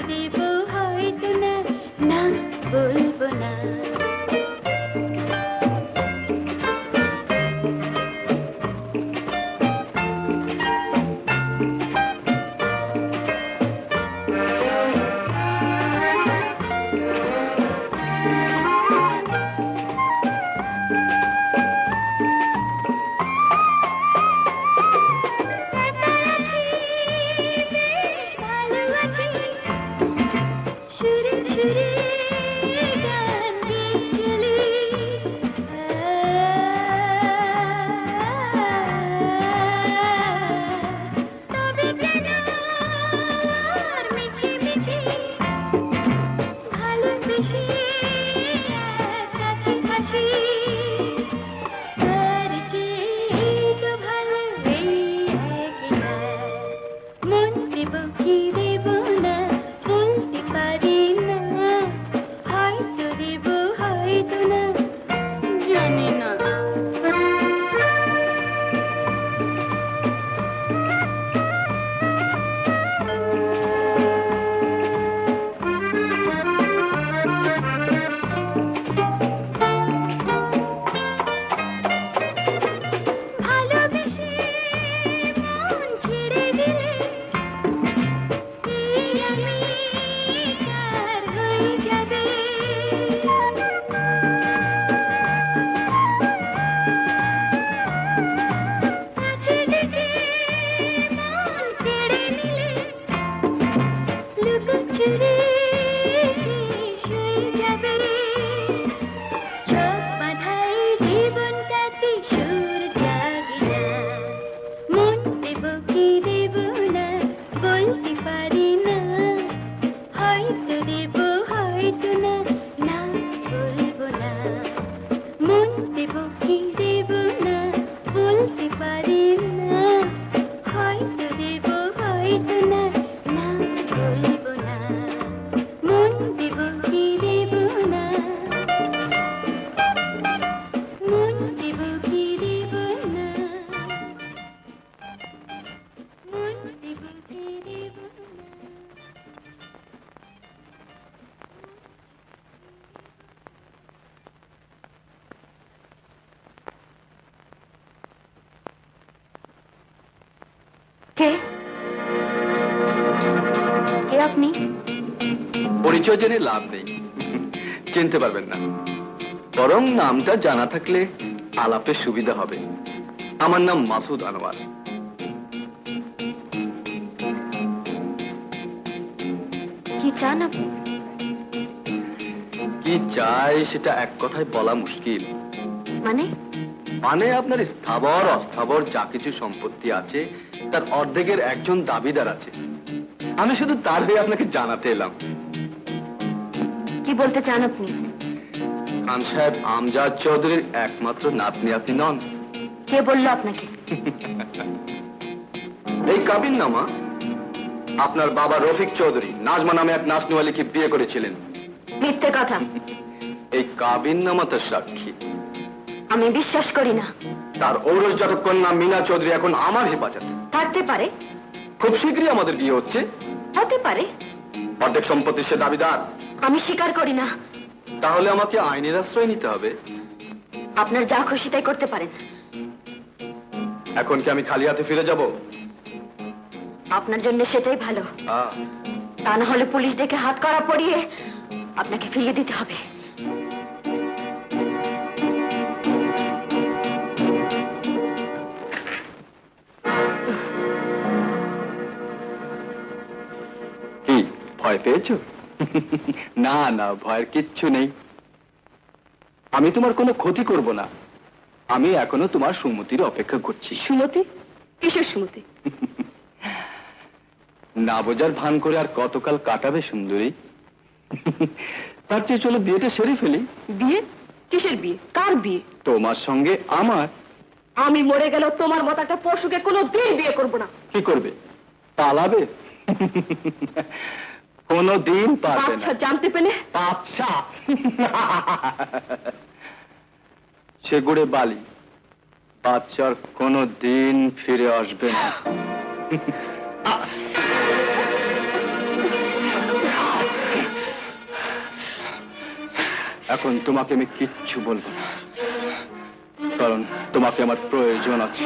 দেব হয়তো না, না বলবো না। পরিচয় জেনে লাভ নেই, চিনতে পারবেন না। বরং নামটা জানা থাকলে আলাপে সুবিধা হবে। আমার নাম মাসুদ আনোয়ার। কি চান আপনি? কি চাই সেটা এক কথায় বলা মুশকিল। মানে? মানে আপনার স্থাবর অস্থাবর যা কিছু সম্পত্তি আছে তার অর্ধেকের একজন দাবিদার আছে। আমি শুধু তার হয়ে আপনাকে জানাতে এলাম। কি বলতে চান আপনি? খান সাহেব আমজাদ চৌধুরীর একমাত্র নাতনি আপনি নন। কে বললো আপনাকে? এই কাবিননামা আপনার বাবা রফিক চৌধুরী নাজমা নামে এক নাচনিওয়ালিকে বিয়ে করেছিলেন। মিথ্যে কথা। এই কাবিননামা তার সাক্ষী। আমি বিশ্বাস করি না। তার ঔরসজাতক কন্যা মিনা চৌধুরী এখন আমার হেফাজতে। থাকতে পারে। খুব শীঘ্রই আমাদের বিয়ে হচ্ছে। হতে পারে। অর্ধেক সম্পত্তির সে দাবিদার। আমি স্বীকার করি না। তাহলে আমাকে আইনের আশ্রয় নিতে হবে। আপনার যা খুশি তাই করতে পারেন। এখন কি আমি খালি হাতে ফিরে যাব? আপনার জন্য সেটাই ভালো। তা না হলে পুলিশ ডেকে হাত করা পড়িয়ে আপনাকে ফিরিয়ে দিতে হবে। কি ভয় পেয়েছো? না না, ভয়ের কিচ্ছু নেই। আমি তোমার কোনো ক্ষতি করব না। আমি এখনো তোমার সুমতির অপেক্ষা করছি। সুমতি? কিসের সুমতি? না বোঝার ভান করে আর কতকাল কাটাবে সুন্দরী? তার চেয়ে চলো বিয়েটা সেরে ফেলি। বিয়ে? কিসের বিয়ে? কার বিয়ে? তোমার সঙ্গে আমার। আমি মরে গেল তোমার মতো একটা পশুকে কোনো দিন বিয়ে করব না। কি করবে? পালাবে? কোনো দিন পারবে না। আচ্ছা, জানতে পেলে? আচ্ছা। সে গুড়ে বালি, বাচ্চার কোনো দিন ফিরে আসবে না। এখন তোমাকে আমি কিচ্ছু বলবো না, কারণ তোমাকে আমার প্রয়োজন আছে।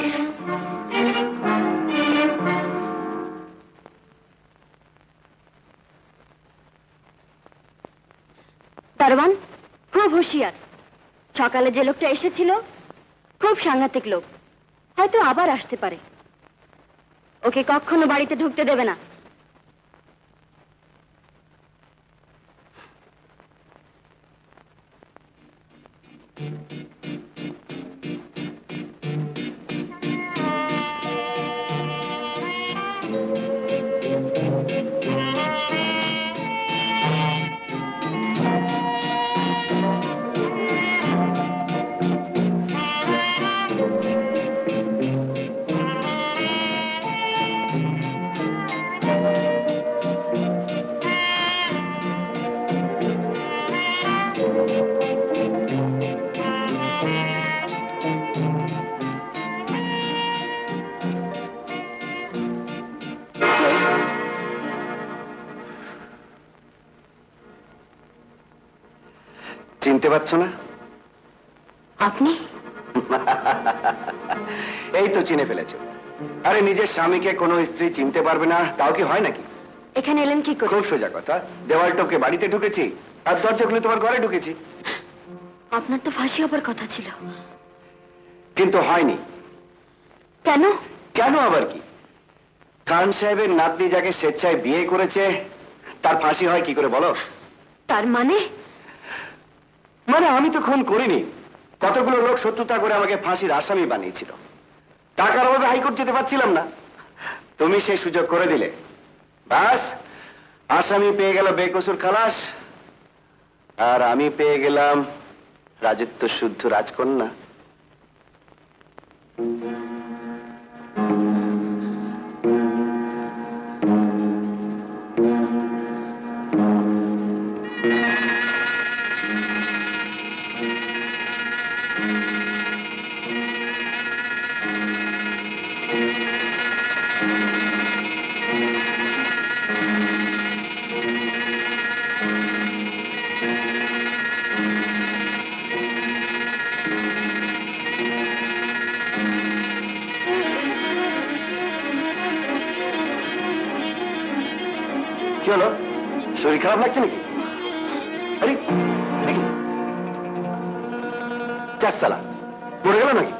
দারোয়ান খুব হুঁশিয়ার। সকালে যে লোকটা এসেছিল খুব সাংঘাতিক লোক, হয়তো আবার আসতে পারে। ওকে কখনো বাড়িতে ঢুকতে দেবে না। চিনতে পারছো না? আপনি? এই তো চিনে ফেলেছো। আরে নিজের স্বামীকে কোনো স্ত্রী চিনতে পারবে না, তাও কি হয় নাকি? এখানে এলেন কি করে? খুব সোজা কথা, দেওয়াল টপকে বাড়িতে ঢুকেছি আর দরজা খুলে তোমার ঘরে ঢুকেছি। আপনার তো ফাঁসি হবার কথা ছিল। কিন্তু হয়নি। কেন? কেন আবার কি? খান সাহেবের নাতনি যাকে স্বেচ্ছায় বিয়ে করেছে তার ফাঁসি হয় কি করে বলো? তার মানে? মানে আমি তো খুন করিনি। কতগুলো লোক শত্রুতা করে আমাকে ফাঁসির আসামি বানিয়েছিল। টাকার অভাবে হাইকোর্ট যেতে পারছিলাম না, তুমি সেই সুযোগ করে দিলে। বাস, আসামি পেয়ে গেল বেকসুর খালাস, আর আমি পেয়ে গেলাম রাজত্ব শুদ্ধ রাজকন্যা। কি হলো? শরীর খারাপ লাগছে নাকি? আরে দেখি, চার সালা পড়ে গেল নাকি?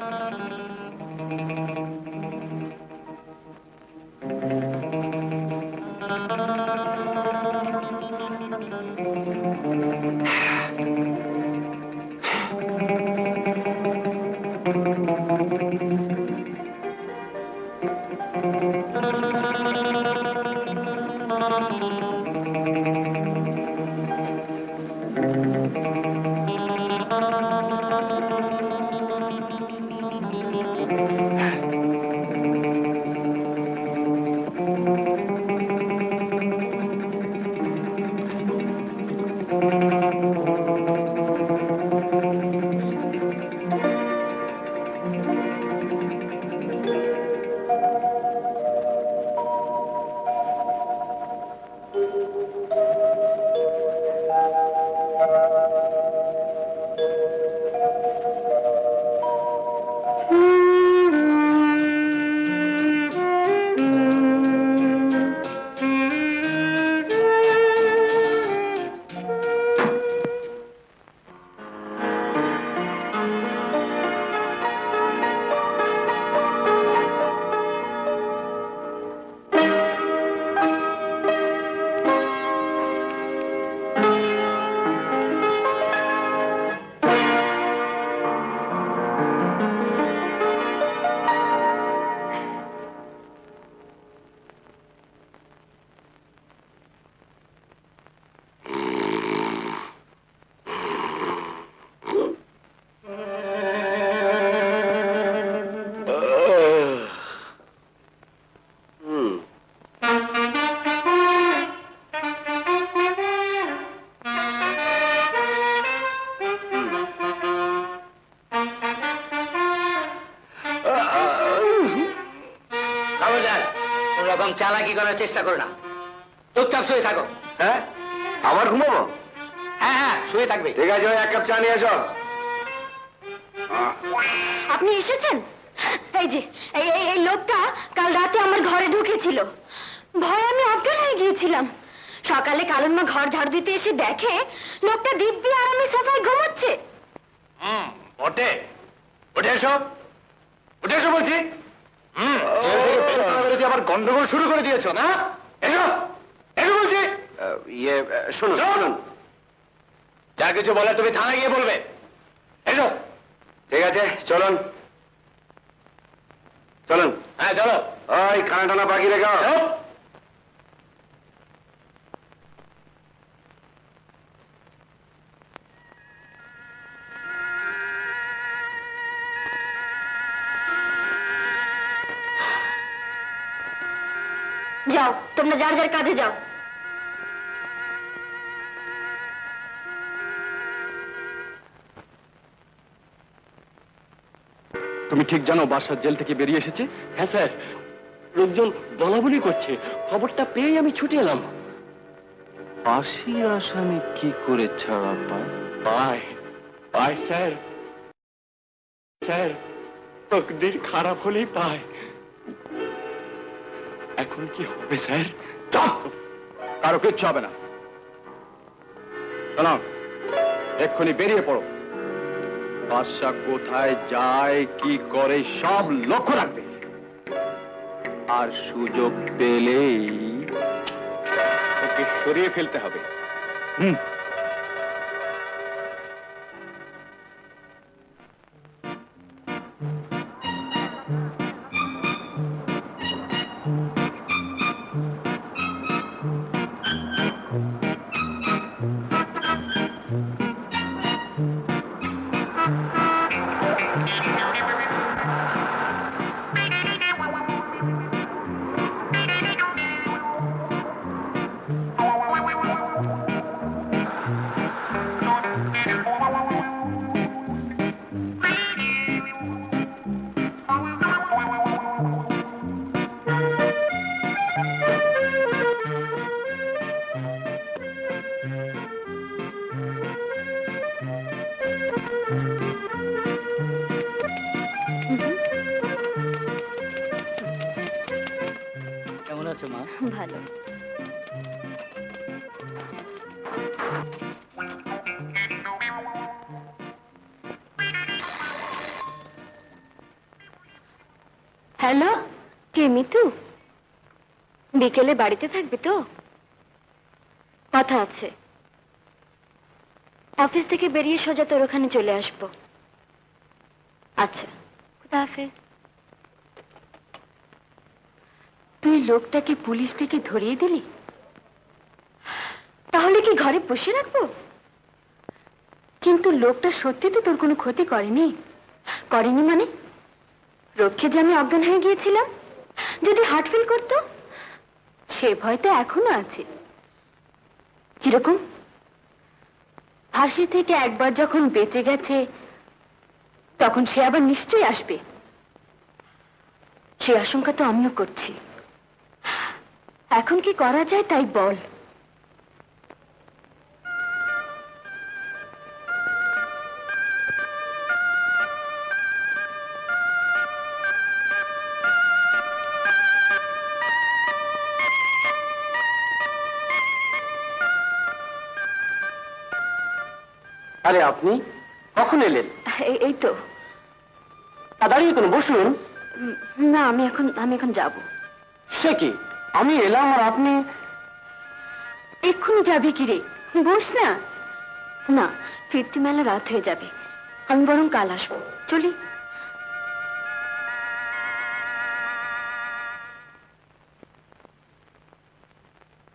রকম চালাকি করার চেষ্টা করো না, চুপচাপ শুয়ে থাকো। হ্যাঁ, আবার ঘুমাবো? হ্যাঁ হ্যাঁ শুয়ে থাকবে। ঠিক আছে, ওই এক কাপ চা নিয়ে এসো। আপনি এসেছেন? এই যে এই লোকটা কাল রাতে আমার ঘরে ঢুকেছিল, ভয়ে আমি অজ্ঞান হয়ে গিয়েছিলাম। সকালে কালুর মা ঘর ঝাড়ু দিতে এসে দেখে লোকটা দিব্যি আরামে সোফায় ঘুমোচ্ছে। ওঠে উঠে এসো, উঠে এসো বলছি। জেল থেকে বের করা বেরোতে আবার গন্ডগোল শুরু করে দিয়েছো না? এসো, এসো বলছি। শুনুন শুনুন, যা কিছু বলে তুমি থানায় গিয়ে বলবে। এসো। ঠিক আছে, চলুন চলুন। হ্যাঁ চলো। ওই খানা টানা বাকি রেখো। যাও, তোমরা যার যার কাজে যাও। তুমি ঠিক জানো বাদশাহ জেল থেকে বেরিয়ে এসেছে? হ্যাঁ স্যার, লোকজন বলাবলি করছে, খবরটা পেয়েই আমি ছুটে এলাম। ফাঁসির আসামি কি করে ছাড়া পায়? পায় পায় স্যার, স্যার তকদির খারাপ হলেই পায়। এখন কি হবে স্যার? চুপ! কারো কিচ্ছু হবে না। চলো, এক্ষুনি বেরিয়ে পড়ো। বাদশাহ কোথায় যায়, কি করে সব লক্ষ্য রাখবে, আর সুযোগ পেলেই ওকে সরিয়ে ফেলতে হবে। হুম। কেমন আছো মা? ভালো। হ্যালো, কে মিতু? বিকেলে বাড়িতে থাকবে তো? কথা আছে। অফিস থেকে বেরিয়ে সোজা তোর ওখানে চলে আসবো। আচ্ছা, খুদা হাফেজ। তুই লোকটাকে পুলিশ থেকে ধরিয়ে দিলি? তাহলে কি ঘরে বসে রাখবো? কিন্তু লোকটা সত্যি তো তোর কোনো ক্ষতি করেনি। করেনি মানে? রক্ষে যে আমি অজ্ঞান হয়ে গিয়েছিলাম, যদি হার্ট ফেল করতো, সে ভয় তো এখনো আছে। কিরকম? ফাঁসি থেকে একবার যখন বেঁচে গেছে, তখন সে আবার নিশ্চয়ই আসবে। সে আশঙ্কা তো আমিও করছি। এখন কি করা যায় তাই বল। আরে আপনি কখন এলেন? এই তো। দাঁড়িয়ে কোনো বসুন। না, আমি এখন যাব। সে কি, আমি এলাম আর আপনি? এক্ষুনি যাবি কি রে? বস না। না, ফিরতি মেলা রাত হয়ে যাবে। আমি বরং কাল আসবো। চলি।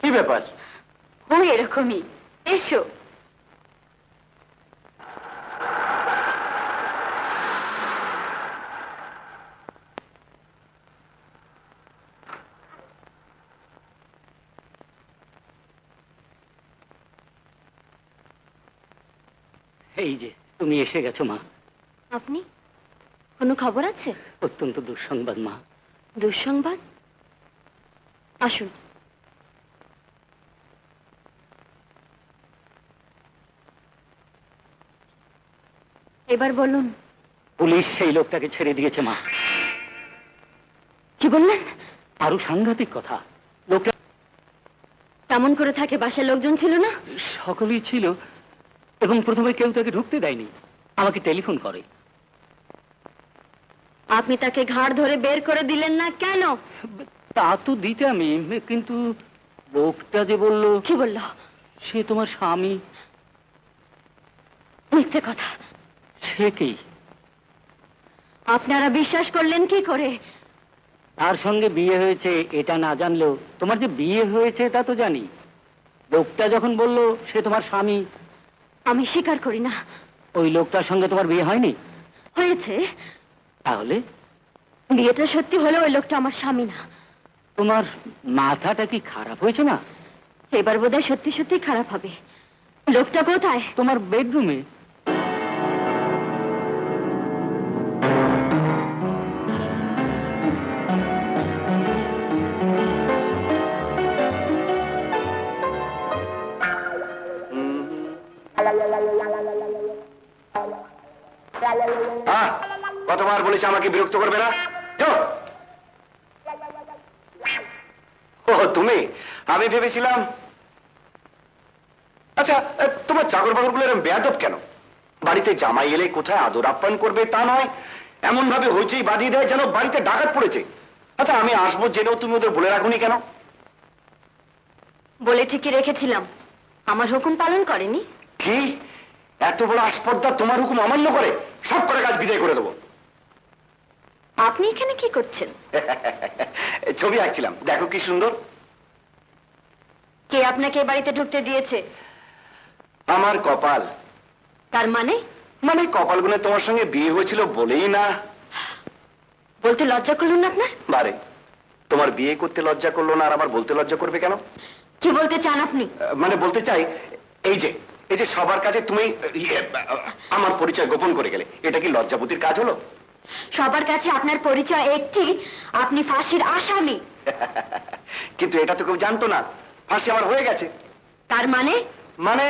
কি ব্যাপার? ও এরকমই। এসো। এই যে তুমি এসে গেছো মা। আপনি? কোনো খবর আছে? অত্যন্ত দুঃসংবাদ মা। দুঃসংবাদ? আসুন। এবার বলুন। পুলিশ সেই লোকটাকে ছেড়ে দিয়েছে মা। কি বললেন? আরো সাংঘাতিক কথা, লোকটা কেমন করে থাকে? বাসার লোকজন ছিল না? সকলেই ছিল এবং প্রথমে কেউ তাকে ঢুকতে দেয়নি, আমাকে টেলিফোন করে। আপনি তাকে ঘাড় ধরে বের করে দিলেন না কেন? তা তো দিতামই, কিন্তু লোকটা যে বলল কি বলল? সে তোমার স্বামী। মিথ্যে কথা। সে কি? আপনারা বিশ্বাস করলেন কি করে? তার সঙ্গে বিয়ে হয়েছে এটা না জানলেও তোমার যে বিয়ে হয়েছে তা তো জানি। লোকটা যখন বলল সে তোমার স্বামী। আমি স্বীকার করি না। ওই লোকটার সঙ্গে তোমার বিয়ে হয়নি? হয়েছে। তাহলে বিয়েটা সত্যি হলে ওই লোকটা আমার স্বামী না। তোমার মাথাটা কি খারাপ হয়েছে না? এবার বোধহয় সত্যি সত্যি খারাপ হবে। লোকটা কোথায়? তোমার বেডরুমে। কতবার বলেছি আমাকে বিরক্ত করবে না? যাও। ও তুমি? আমি ভেবেছিলাম। আচ্ছা, তোমার চাকর বাকর গুলো এরকম বেয়াদব কেন? বাড়িতে জামাই এলে কোথায় আদর আপ্যায়ন করবে তা নয়, এমন ভাবে হইচই বাঁধিয়ে দেয় যেন বাড়িতে ডাকাত পড়েছে। আচ্ছা, আমি আসবো জেনেও তুমি ওদের বলে রাখুনি কেন? বলেছি কি রেখেছিলাম, আমার হুকুম পালন করেনি। কি এত বড় আস্পর্ধা তোমার হুকুম অমান্য করে? সব করে কাজ বিদায় করে দেবো। আপনি এখানে কি করছেন? ছবি আঁকছিলাম, দেখো কি সুন্দর। কে আপনাকে এ বাড়িতে ঢুকতে দিয়েছে? আমার কপাল। তার মানে? মানে কপাল গুনে তোমার সঙ্গে বিয়ে হয়েছিল বলেই না। বলতে লজ্জা করলুন না আপনার? বারে, তোমার বিয়ে করতে লজ্জা করলো না আর আবার বলতে লজ্জা করবে কেন? কি বলতে চান আপনি? মানে বলতে চাই, এই যে সবার কাছে তুমি আমার পরিচয় গোপন করে গেলে, এটা কি লজ্জাবতীর কাজ হলো? সবার কাছে আপনার পরিচয় একটি, আপনি ফাঁসির আসামি। কিন্তু এটা তো কেউ জানতো না, ফাঁসি আমার হয়ে গেছে। তার মানে? মানে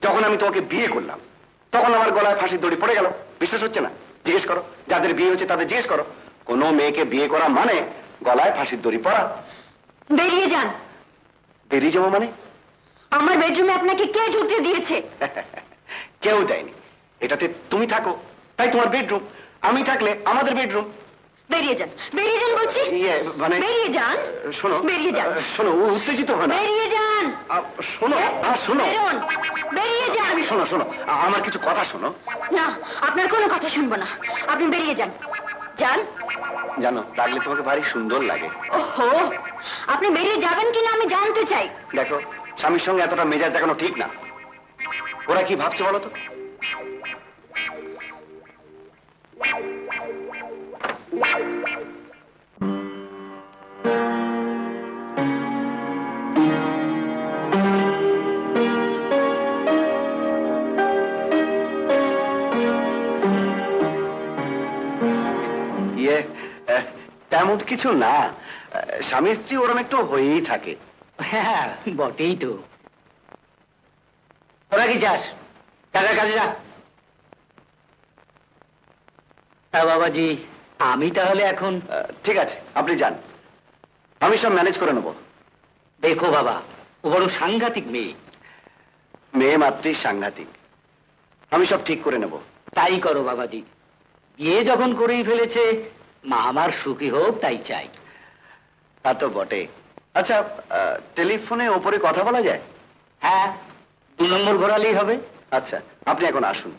যখন আমি তোমাকে বিয়ে করলাম তখন আমার গলায় ফাঁসির দড়ি পড়ে গেল। বিশ্বাস হচ্ছে না? জিজ্ঞেস করো, যাদের বিয়ে হচ্ছে তাদের জিজ্ঞেস করো। কোনো মেয়েকে বিয়ে করা মানে গলায় ফাঁসির দড়ি পড়া। বেরিয়ে যান। বেরিয়ে যাবো মানে? আমার বেডরুমে আপনাকে কে ঢুকতে দিয়েছে? কেউ দেয়নি। এটাতে তুমি থাকো তাই তোমার বেডরুম, আমি থাকলে আমাদের বেডরুম। বেরিয়ে যান, বেরিয়ে যান বলছি। মানে বেরিয়ে যান। শোনো, বেরিয়ে যান। শোনো, উত্তেজিত হয় না। বেরিয়ে যান। শোনো, শোনো, বেরোন। বেরিয়ে যান। শোনো, শোনো, আমার কিছু কথা শোনো। না, আপনার কোনো কথা শুনবো না। আপনি বেরিয়ে যান। যান। জানো, লাগলে তোমাকে ভারী সুন্দর লাগে। ওহো, আপনি বেরিয়ে যাবেন কিনা আমি জানতে চাই। দেখো, স্বামীর সঙ্গে এতটা মেজাজ দেখানো ঠিক না। ওরা কি ভাবছে বলো তো? তেমন কিছু না, স্বামী স্ত্রী ওরম একটু হয়েই থাকে। হ্যাঁ, বটেই তো। তোরা কি যাস? টাকার কাজে যা। তা বাবাজি, আমি তাহলে এখন? ঠিক আছে, আপনি যান, আমি সব ম্যানেজ করে নেব। দেখো বাবা, ও বড় সাংঘাতিক মেয়ে। মেয়ে মাত্রই সাংঘাতিক, আমি সব ঠিক করে নেব। তাই করো বাবাজি, বিয়ে যখন করেই ফেলেছে, মা আমার সুখী হোক তাই চাই। তা তো বটে। আচ্ছা, টেলিফোনে ওপরে কথা বলা যায়? হ্যাঁ, 2 নম্বর ঘোরালেই হবে। আচ্ছা, আপনি এখন আসুন।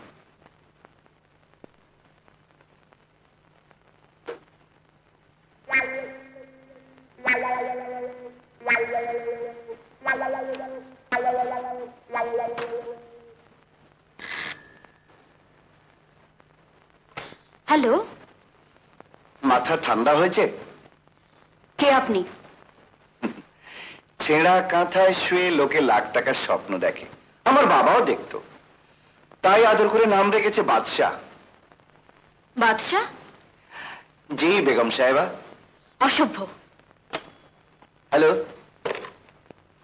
হ্যালো, মাথা ঠান্ডা হয়েছে? কে আপনি? ছেঁড়া কাঁথায় শুয়ে লোকে লাখ টাকার স্বপ্ন দেখে, আমার বাবাও দেখতো, তাই আদর করে নাম রেখেছে বাদশাহ। বাদশাহ? জি বেগম সাহেবা। অসভ্য। Hello,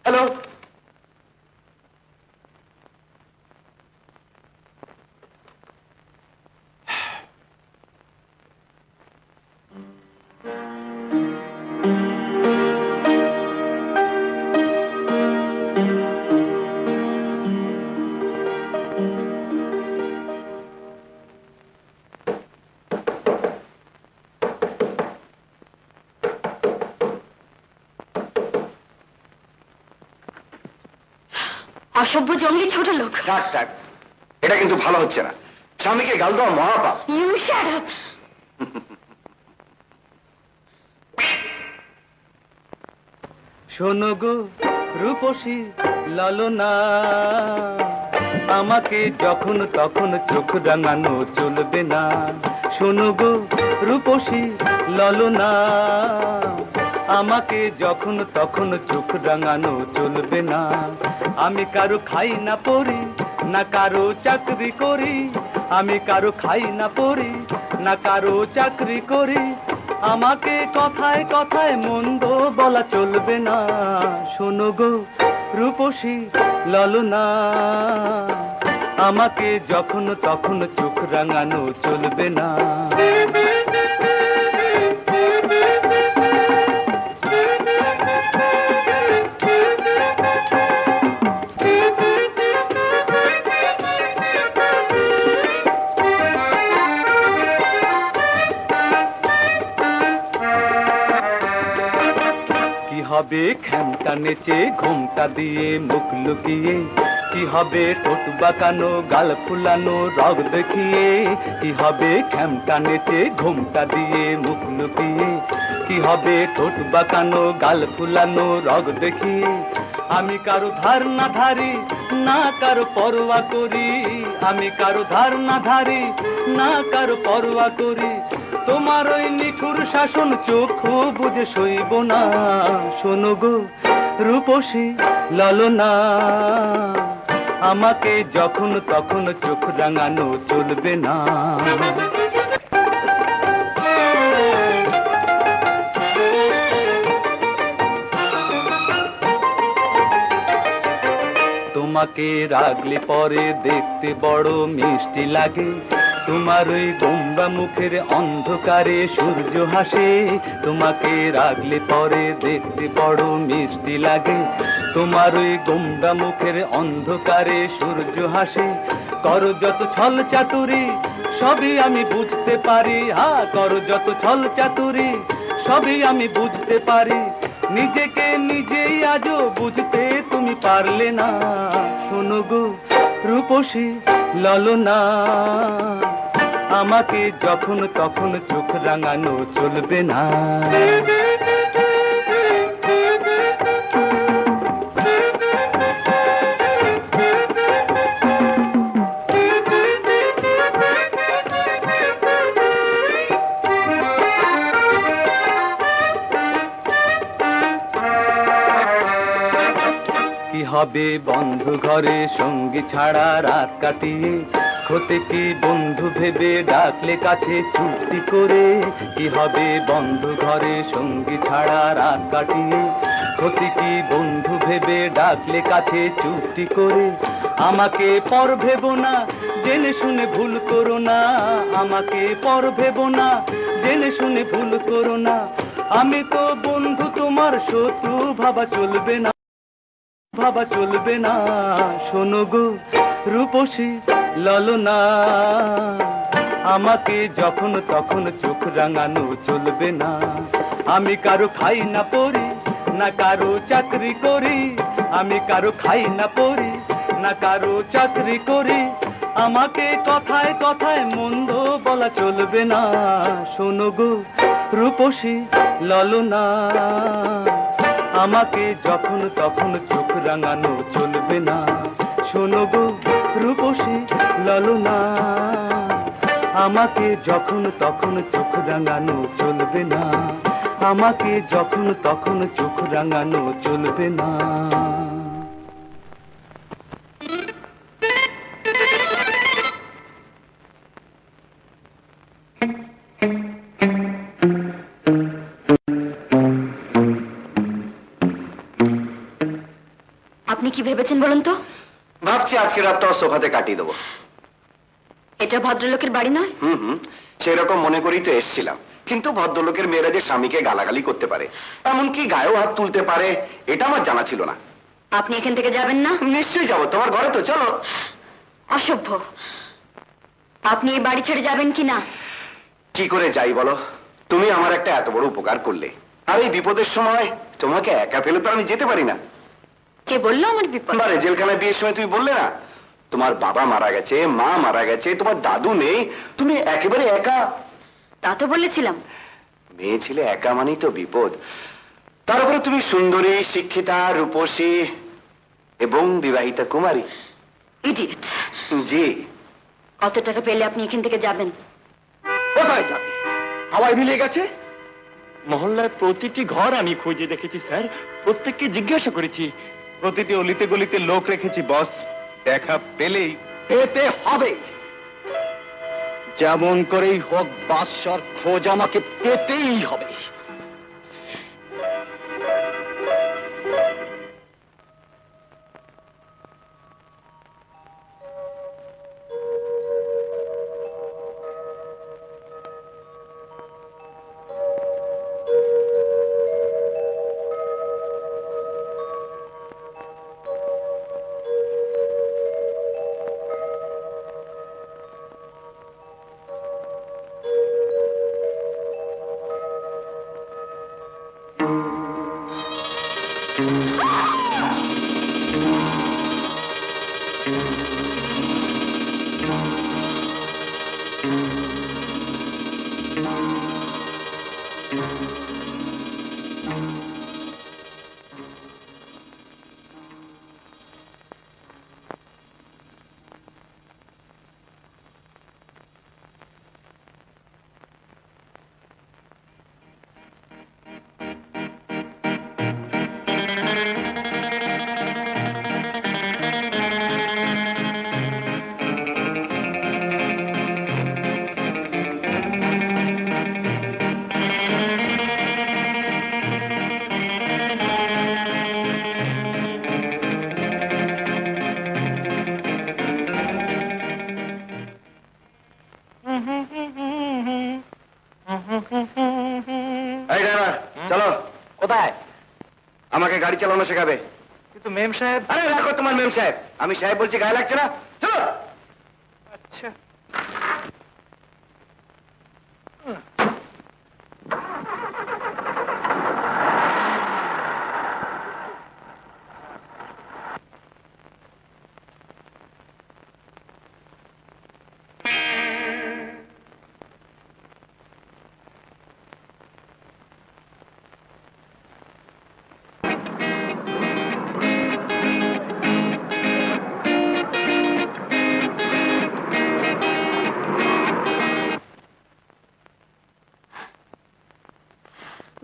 hello. অসভ্য জঙ্গলি ছোট লোক। থাক থাক, এটা কিন্তু ভালো হচ্ছে না। স্বামীকে গাল দেওয়া মহাপাপ। You shut up. শোনো গো রূপসী ললনা, আমাকে যখন তখন চোখ রাঙানো চলবে না। শোনো গো রূপসী ললনা, আমাকে যখন তখন চোখ রাঙানো চলবে না। আমি কারো খাই না পড়ি, না কারো চাকরি করি। আমি কারো খাই না পড়ি, না কারো চাকরি করি। আমাকে কথায় কথায় মন্দ বলা চলবে না। শোনো গো রূপসী ললনা, আমাকে যখন তখন চোখ রাঙানো চলবে না। কি হবে খ্যামটা নেচে ঘোমটা দিয়ে মুখ লুকিয়ে? কি হবে ঠোঁট বাঁকানো গাল ফুলানো রগ দেখিয়ে? কি হবে খ্যামটা নেচে ঘোমটা দিয়ে মুখ লুকিয়ে? কি হবে ঠোঁট বাঁকানো গাল ফুলানো রগ দেখিয়ে? আমি কারো ধার না ধারি, না কারো পরোয়া করি। আমি কারো ধার না ধারি, না কারো পরোয়া করি। তোমার ওই নিঠুর শাসন চক্ষু বুঝে সইব না। শোনো গো রূপসী ললনা, আমাকে যখন তখন চোখ রাঙানো চলবে না। তোমাকে রাগলে পরে দেখতে বড় মিষ্টি লাগে। তোমার ওই গোমরা মুখের অন্ধকারে সূর্য হাসে। তোমাকে রাগলে পরে দেখতে বড় মিষ্টি লাগে। তোমার ওই গোমরা মুখের অন্ধকারে সূর্য হাসে। করো যত ছল চাতুরি সবই আমি বুঝতে পারি। করো যত ছল চাতুরি সবই আমি বুঝতে পারি। নিজেকে নিজেই আজও বুঝতে তুমি পারলে না। শোনো গো রূপসী ললনা, আমাকে যখন তখন চোখ রাঙানো চলবে না। কি হবে বন্ধু ঘরে সঙ্গী ছাড়া রাত কাটিয়ে? ক্ষতি কি বন্ধু ভেবে ডাকলে কাছে চুক্তি করে? কি হবে বন্ধু ঘরে সঙ্গী ছাড়া রাত কাটিয়ে? ক্ষতি কি বন্ধু ভেবে ডাকলে কাছে চুক্তি করে? আমাকে পর ভেবো না, জেনে শুনে ভুল করো না। আমাকে পর ভেবো না, জেনে শুনে ভুল করো না। আমি তো বন্ধু তোমার শত্রু ভাবা চলবে না, ভাবা চলবে না। শোনো গো রূপসী ললনা, আমাকে যখন তখন চোখ রাঙানো চলবে না। আমি কারো খাই না পড়ি, না কারো চাকরি করি। আমি কারো খাই না পড়ি, না কারো চাকরি করি। আমাকে কথায় কথায় মন্দ বলা চলবে না। শোনো গো রূপসী ললনা, আমাকে যখন তখন চোখ রাঙানো চলবে না। শোনো গো রূপসী ললনা, আমাকে যখন তখন চোখ রাঙানো চলবে না। আমাকে যখন তখন চোখ রাঙানো চলবে না। আপনি কি ভেবেছেন বলুন তো? ভাবছি আজকে রাতটা সোফাতে কাটিয়ে দেবো। এটা ভদ্রলোকের বাড়ি নয়। সেরকম মনে করেই তো এসছিলাম। কিন্তু ভদ্রলোকের মেয়েরা যে স্বামীকে গালাগালি করতে পারে, এমনকি গায়েও হাত তুলতে পারে, এটা আমার জানা ছিল না। আপনি এখান থেকে যাবেন না? নিশ্চয়ই যাবো, তোমার ঘরে তো, চলো। অসভ্য। আপনি এই বাড়ি ছেড়ে যাবেন কি না? কি করে যাই বলো? তুমি আমার একটা এত বড় উপকার করলে, আর এই বিপদের সময় তোমাকে একা ফেলে তো আমি যেতে পারি না। কে বললো আমার বিপদ? বারে জেলখানায় বিয়ের সময় তুমি বললে না তোমার বাবা মারা গেছে, মা মারা গেছে, তোমার দাদু নেই, তুমি একেবারে একা। তা তো বলেছিলাম। মেয়ে ছেলে একা মানেই তো বিপদ। তার উপরে তুমি সুন্দরী, শিক্ষিতা, রূপসী এবং বিবাহিতা কুমারী। ইডিয়েট। জি। কত টাকা পেলে আপনি এখান থেকে যাবেন? কোথায় যাবে? হাওয়ায় মিলিয়ে গেছে। মহল্লার প্রতিটি ঘর আমি খুঁজে দেখেছি স্যার, প্রত্যেককে জিজ্ঞাসা করেছি, প্রতিটি অলিতে গলিতে লোক রেখেছি বস। দেখা পেলেই পেতে হবে, যেমন করেই হোক বাদশার খোঁজ আমাকে পেতেই হবে। এই ড্রাইভার, চলো। কোথায়? আমাকে গাড়ি চালানো শেখাবে। কিন্তু মেম সাহেব। আরে রাখো তোমার মেম সাহেব, আমি সাহেব বলছি, গায়ে লাগছে না? চলো। আচ্ছা।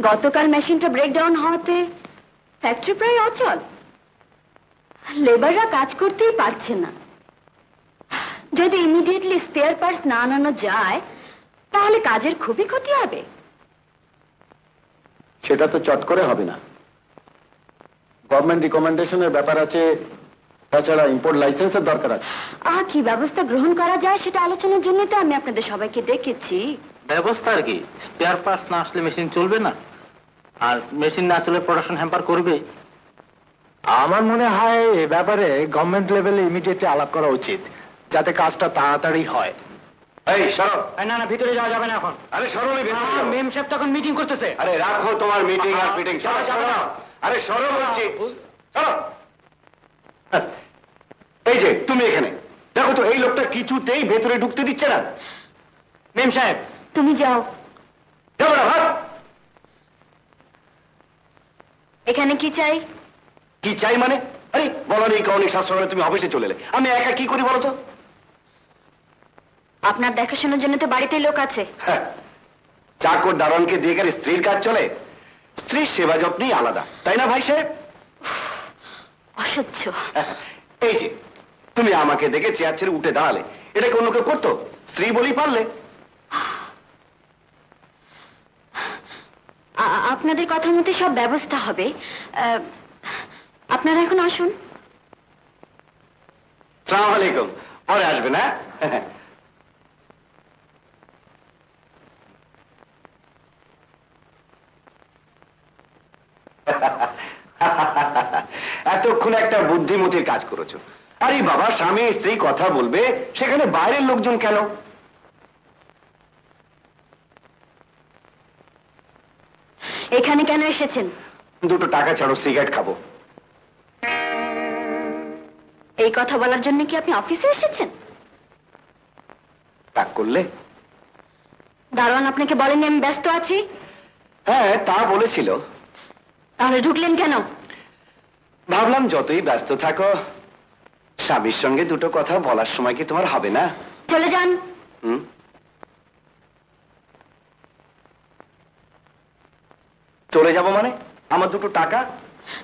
গতকাল মেশিনটা ব্রেকডাউন হওয়াতে ফ্যাক্টরি প্রায় অচল। লেবাররা কাজ করতেই পারছে না। যদি ইমিডিয়েটলি স্পেয়ার পার্টস না আনানো যায় তাহলে কাজের খুবই ক্ষতি হবে। সেটা তো চট করে হবে না, গভর্নমেন্ট রিকমেন্ডেশনের ব্যাপার আছে, তাছাড়া ইম্পোর্ট লাইসেন্সের দরকার আছে। কি ব্যবস্থা গ্রহণ করা যায় সেটা আলোচনার জন্য তো আমি আপনাদের সবাইকে ডেকেছি। ব্যবস্থা আর কি, স্পেয়ার পার্টস না আসলে মেশিন চলবে না, আর মেশিন না চলে প্রোডাকশন হ্যাম্পার করবে। আমার মনে হয় এ ব্যাপারে গভর্নমেন্ট লেভেলে ইমিডিয়েটলি আলাপ করা উচিত, যাতে কাজটা তাড়াতাড়ি হয়। এই সরো। না না, ভিতরে যাওয়া যাবে না এখন। আরে সরো, আমি ভেতরে যাবো। মেম সাহেব তখন মিটিং করতেছে। আরে রাখো তোমার মিটিং আর ফিটিং, সরো সরো। আরে সরো বলছি, সরো। এই যে তুমি এখানে দেখো তো, এই লোকটা কিছুতেই ভেতরে ঢুকতে দিচ্ছে না। মেম সাহেব। তুমি যাও। যাবো না, ভাব। এখানে কি চাই? কি চাই মানে? আরে বলো নেই কারণে শাস্ত্র, তুমি অফিসে চলে এলে, আমি একা কি করি বলো তো? আপনার দেখাশোনার জন্য তো বাড়িতে লোক আছে। হ্যাঁ, চাকর দারোয়ানকে দিয়ে গেলে স্ত্রীর কাজ চলে? স্ত্রীর সেবা যত্নই আলাদা, তাই না ভাই সাহেব? অসহ্য। এই যে তুমি আমাকে দেখে চেয়ার ছেড়ে উঠে দাঁড়ালে, এটা কি অন্য কেউ করতো? স্ত্রী বলি পারলে। আপনাদের কথা মতো সব ব্যবস্থা হবে। আপনারা এখন আসুন। সালাম আলাইকুম, পরে আসবে না? এতক্ষণ একটা বুদ্ধিমতির কাজ করেছো। আরে বাবা, স্বামী স্ত্রী কথা বলবে, সেখানে বাইরের লোকজন কেন? এখানে কেন এসেছেন? দুটো টাকা ছাড়ো, সিগারেট খাবো। এই কথা বলার জন্য কি আপনি অফিসে এসেছেন? রাগ করলে? দারোয়ান আপনাকে বলেনি আমি ব্যস্ত আছি? হ্যাঁ, তা বলেছিল। তাহলে ঢুকলেন কেন? ভাবলাম যতই ব্যস্ত থাকো, স্বামীর সঙ্গে দুটো কথা বলার সময় কি তোমার হবে না? চলে যান। হুম? চলে যাব মানে? আমার দুটো টাকা?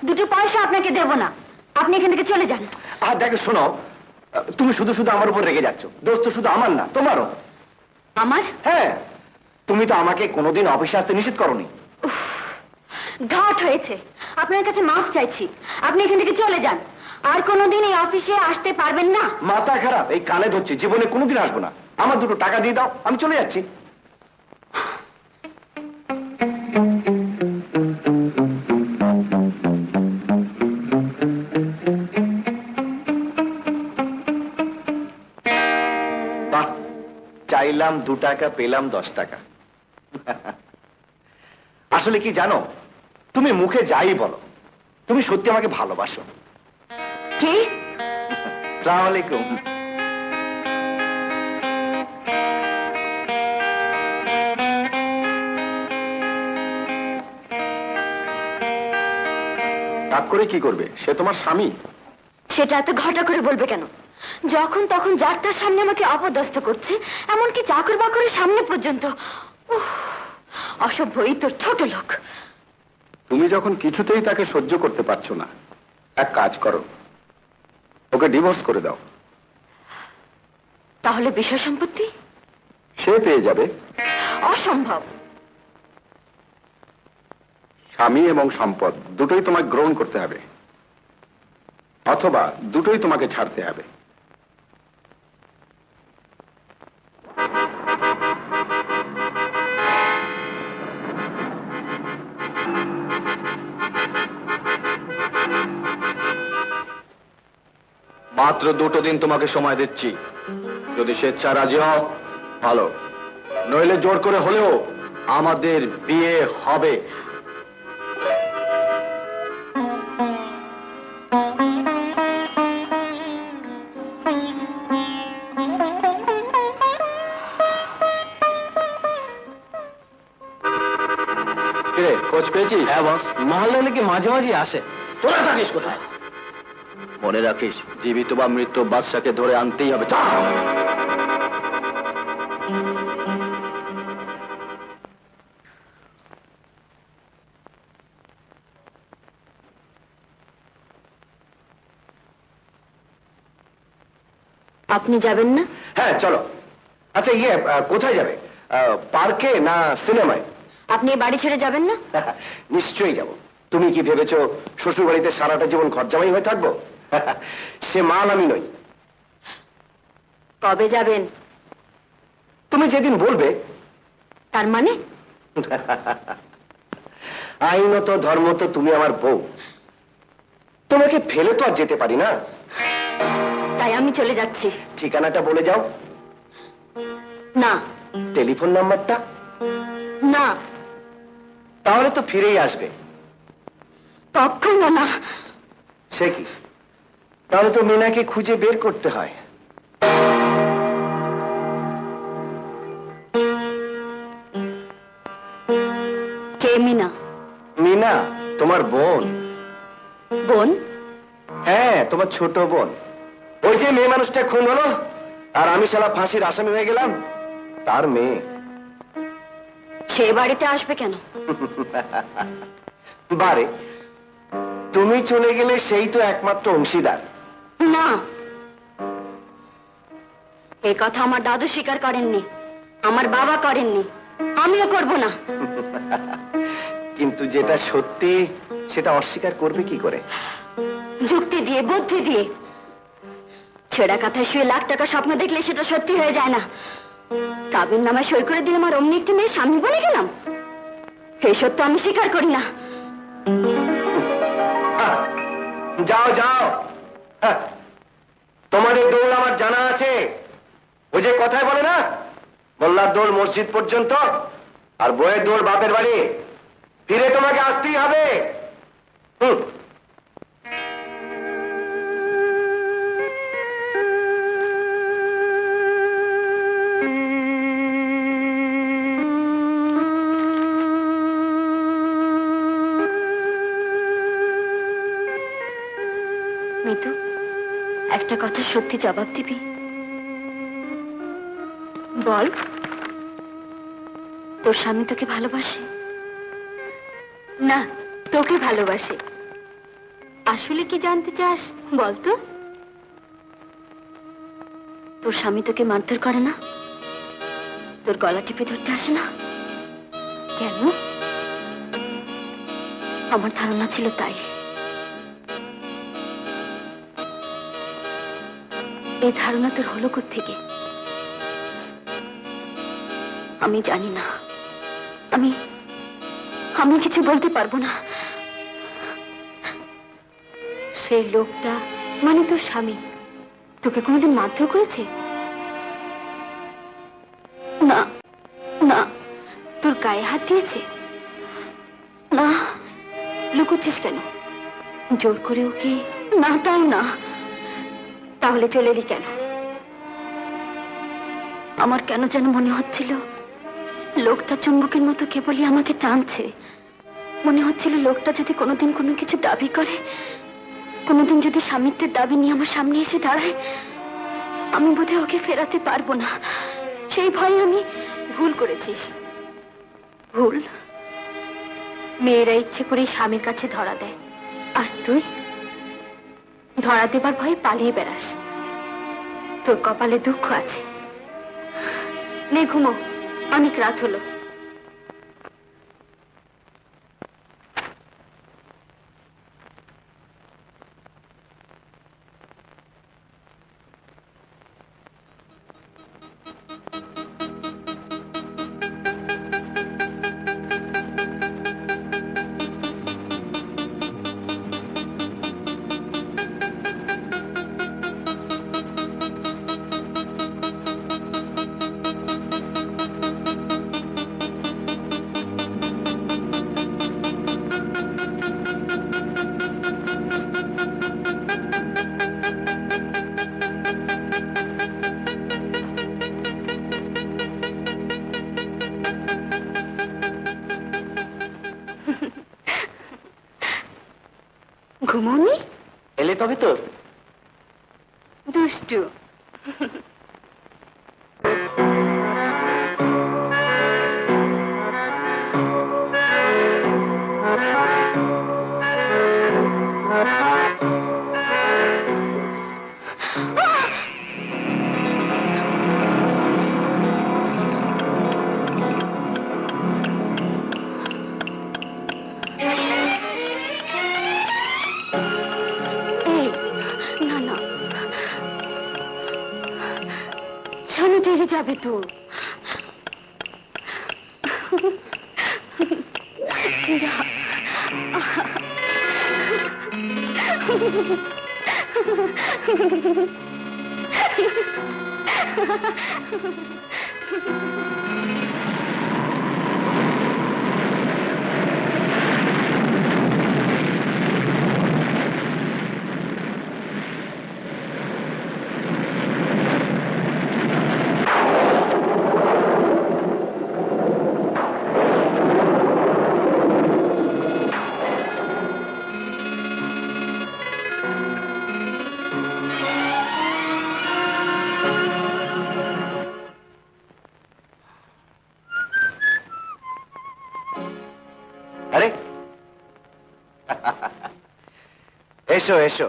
দুটো পয়সা আপনাকে দেব না, আপনি এখান থেকে চলে যান। আর দেখো, শোনো, তুমি শুধু শুধু আমার উপর রেগে যাচ্ছ। দোষ তো শুধু আমার না, তোমারও। আমার? হ্যাঁ, তুমি তো আমাকে কোনোদিন অফিসে আসতে নিষেধ করোনি। ঘাট হয়েছে, আপনার কাছে মাফ চাইছি। আপনি এখান থেকে চলে যান, আর কোনোদিন এই অফিসে আসতে পারবেন না। মাথা খারাপ, এই কানে ধরছি, জীবনে কোনোদিন আসবো না। আমার দুটো টাকা দিয়ে দাও, আমি চলে যাচ্ছি। বাহ, চাইলাম 2 টাকা, পেলাম 10 টাকা। আসলে কি জানো, তুমি মুখে যাই বলো, তুমি সত্যি আমাকে ভালোবাসো। কি? আসসালামু আলাইকুম। রাগ করে কি করবে? সে তোমার স্বামী। সেটা এত ঘটা করে বলবে কেন? যখন তখন যার তার সামনে আমাকে অপদস্থ করছে, এমনকি চাকর বাকরের সামনে পর্যন্ত। উফ, অসভ্য তোর ছোট লোক। তুমি যখন কিছুতেই তাকে সহ্য করতে পারছো না, এক কাজ করো, ওকে ডিভোর্স করে দাও। তাহলে বিষয় সম্পত্তি? সে পেয়ে যাবে। অসম্ভব। স্বামী এবং সম্পদ দুটোই তোমাকে গ্রহণ করতে হবে, অথবা দুটোই তোমাকে ছাড়তে হবে। মাত্র 2 দিন তোমাকে সময় দিচ্ছি। যদি স্বেচ্ছা রাজি হও ভালো, নইলে জোর করে হলেও আমাদের বিয়ে হবে। কোচ পেয়েছিস? হ্যাঁ বস, মহল্লা নাকি মাঝে মাঝে আসে। তোরা থাকিস কোথায়? মনে রাখিস, জীবিত বা মৃত বাদশাকে ধরে আনতেই হবে। আপনি যাবেন না? হ্যাঁ চলো। আচ্ছা কোথায় যাবে? পার্কে না সিনেমায়? আপনি বাড়ি ছেড়ে যাবেন না? নিশ্চয়ই যাব। তুমি কি ভেবেছো শ্বশুর বাড়িতে সারাটা জীবন ঘরজামাই হয়ে থাকবো? সে মাল আমি নই। কবে যাবেন? তুমি যেদিন বলবে। তার মানে? আইনত ধর্ম তো তুমি আমার বউ, তোমাকে ফেলে তো আর যেতে পারি না। তাই আমি চলে যাচ্ছি। ঠিকানাটা বলে যাও। না। টেলিফোন নাম্বারটা? না। তাহলে তো ফিরেই আসবে। কখনো না। সে কি? তাহলে তো মিনাকে খুঁজে বের করতে হয়। কে মিনা? মিনা তোমার বোন। বোন? হ্যাঁ, তোমার ছোট বোন। ওই যে মেয়ে মানুষটা খুন হলো আর আমি শালা ফাঁসির আসামি হয়ে গেলাম, তার মেয়ে। সে বাড়িতে আসবে কেন? বারে, তুমি চলে গেলে সেই তো একমাত্র অংশীদার। না, এই কথা আমার দাদু স্বীকার করেননি, আমার বাবা করেননি, আমিও করব না। কিন্তু যেটা সত্যি সেটা অস্বীকার করবে কি করে? যুক্তি দিয়ে, বুদ্ধি দিয়ে। ছেঁড়া কাঁথায় শুয়ে লাখ টাকা স্বপ্ন দেখলে সেটা সত্যি হয়ে যায় না। কাবিন নামায় সই করে দিলাম আর অমনি একটি মেয়ে স্বামী বনে গেলাম, এই সত্য আমি স্বীকার করি না। যাও যাও, তোমাদের দৌড় আমার জানা আছে। ওই যে কথায় বলে না, মোল্লার দৌড় মসজিদ পর্যন্ত আর বইয়ের দৌড় বাপের বাড়ি। ফিরে তোমাকে আসতেই হবে। একটা কথা সত্যি জবাব দিবি? বল, তোর স্বামী তোকে ভালোবাসে? না, তোকে ভালোবাসে। আসলে কি জানতে চাস বল তো? তোর স্বামী তোকে মারধর করে না? তোর গলা টিপে ধরতে আসে না কেন? আমার ধারণা ছিল তাই। এই ধারণা তোর হলো কোত্থেকে? আমি জানি না। আমি কিছু বলতে পারবো না। সেই লোকটা মানে তোর স্বামী তোকে কোনোদিন মারধর করেছে? না না। তোর গায়ে হাত দিয়েছে? না। লুকোচ্ছিস কেন? জোর করে ওকে? না, তাও না। তাহলে চলে এলি কেন? আমার কেন যেন মনে হচ্ছিল লোকটা চুম্বকের মতো কেবলই আমাকে টানছে। মনে হচ্ছিল লোকটা যদি কোনোদিন কোনো কিছু দাবি করে, কোনোদিন যদি স্বামিত্বের দাবি নিয়ে আমার সামনে এসে দাঁড়ায়, আমি বোধহয় ওকে ফেরাতে পারবো না। সেই ভয়ে আমি ভুল করেছিস। ভুল? মেয়েরা ইচ্ছে করে স্বামীর কাছে ধরা দেয়, আর তুই ধরা দেবার ভয়ে পালিয়ে বেড়াস। তোর কপালে দুঃখ আছে। নে ঘুমো, অনেক রাত হলো। ঘুমোনি? এলে তবে তো। দুষ্টু। টেরে যাবে তো। যা। আরে এসো এসো।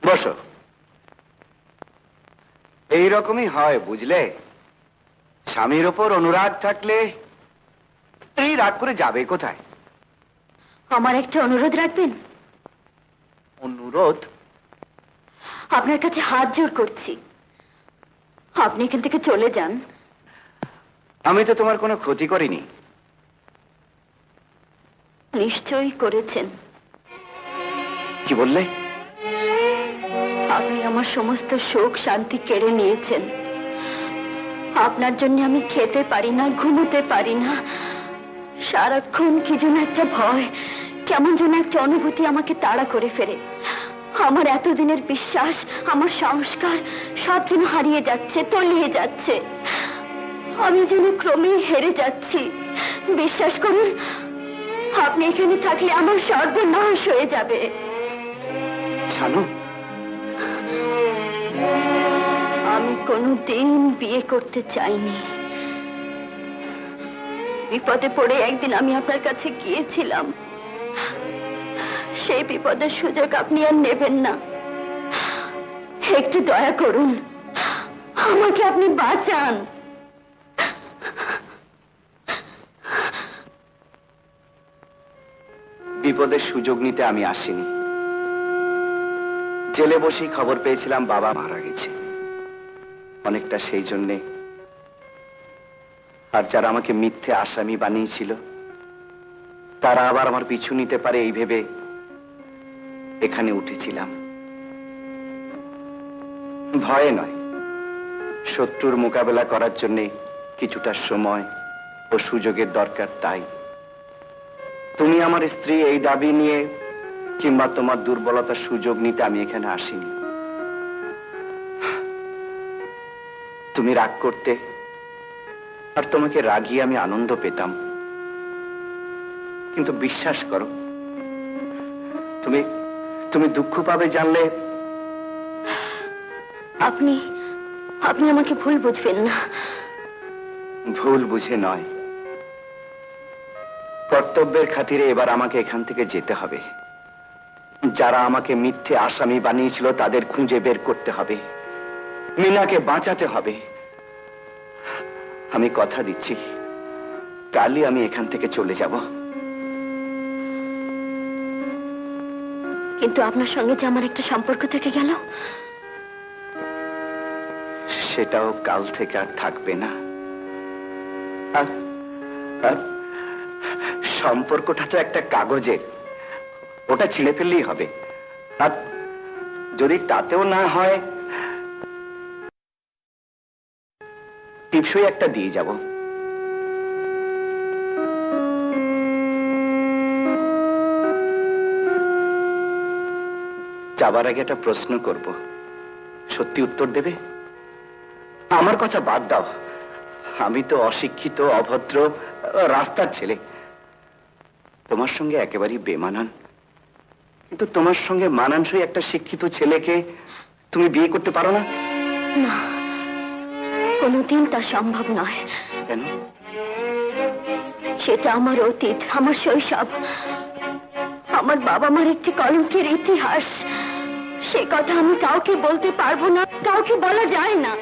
বসো। এইরকমই হয় বুঝলে, স্বামীর ওপর অনুরাগ থাকলে স্ত্রী রাগ করে যাবে কোথায়? আমার একটা অনুরোধ রাখবেন? অনুরোধ? আপনার কাছে হাত জোর করছি, আপনি এখান থেকে চলে যান। আমি তো তোমার কোনো ক্ষতি করিনি। নিশ্চয়ই করেছেন। কি বললে? আপনি আমার সমস্ত সুখ শান্তি কেড়ে নিয়েছেন। আপনার জন্য আমি খেতে পারি না, ঘুমোতে পারি না। সারাক্ষণ কি যেন একটা ভয়, কেমন যেন একটা অনুভূতি আমাকে তাড়া করে ফেরে। আমার এতদিনের বিশ্বাস, আমার সংস্কার সব যেন হারিয়ে যাচ্ছে, তলিয়ে যাচ্ছে। আমি যেন ক্রমেই হেরে যাচ্ছি। বিশ্বাস করুন, আপনি এখানে থাকলে আমার সর্বনাশ হয়ে যাবে। শানু, আমি কোনোদিন বিয়ে করতে চাইনি। বিপদে পড়ে একদিন আমি আপনার কাছে গিয়েছিলাম। সেই বিপদের সুযোগ আপনি আর নেবেন না। একটু দয়া করুন, আমাকে আপনি বাঁচান। বিপদের সুযোগ নিতে আমি আসিনি। জেলে বসেই খবর পেয়েছিলাম বাবা মারা গেছে। অনেকটা সেই জন্যে, আর যারা আমাকে মিথ্যে আসামি বানিয়েছিল তারা আবার আমার পিছু নিতে পারে এই ভেবে এখানে উঠেছিলাম। ভয়ে নয়, শত্রুর মোকাবেলা করার জন্য কিছুটা সময় ও সুযোগের দরকার। তাই তুমি আমার স্ত্রী এই দাবি নিয়ে কিংবা তোমার দুর্বলতার সুযোগ নিতে আমি এখানে আসিনি। তুমি রাগ করতে, আর তোমাকে রাগিয়ে আমি আনন্দ পেতাম। কিন্তু বিশ্বাস করো, তুমি তুমি দুঃখ পাবে জানলে। আপনি আপনি আমাকে ভুল বুঝবেন না। ভুল বুঝে নয়, কর্তব্যের খাতিরে এবার আমাকে এখান থেকে যেতে হবে। যারা আমাকে মিথ্যে আসামি বানিয়েছিল তাদের খুঁজে বের করতে হবে। মিনাকে বাঁচাতে হবে। আমি কথা দিচ্ছি, কালই আমি এখান থেকে চলে যাব। কিন্তু আপনার সঙ্গে যে আমার একটা সম্পর্ক থেকে গেল, সেটাও কাল থেকে আর থাকবে না। আর আর সম্পর্কটা তো একটা কাগজের, ওটা ছিঁড়ে ফেললেই হবে। আর যদি তাতেও না হয়, টিপসই একটা দিয়ে যাব। যাবার আগে একটা প্রশ্ন করব, সত্যি উত্তর দেবে? আমার কথা বাদ দাও, আমি তো অশিক্ষিত, অভদ্র, রাস্তার ছেলে। তোমার সঙ্গে একেবারেই বেমানান। কিন্তু তোমার সঙ্গে মানানসই একটা শিক্ষিত ছেলেকে তুমি বিয়ে করতে পারো না? না, কোনোদিন তা সম্ভব নয়। কেন? সেটা আমার অতীত, আমার শৈশব, আমার বাবা মার একটি কলঙ্কের ইতিহাস। সে কথা আমি কাউকে বলতে পারবো না, কাউকে বলা যায় না।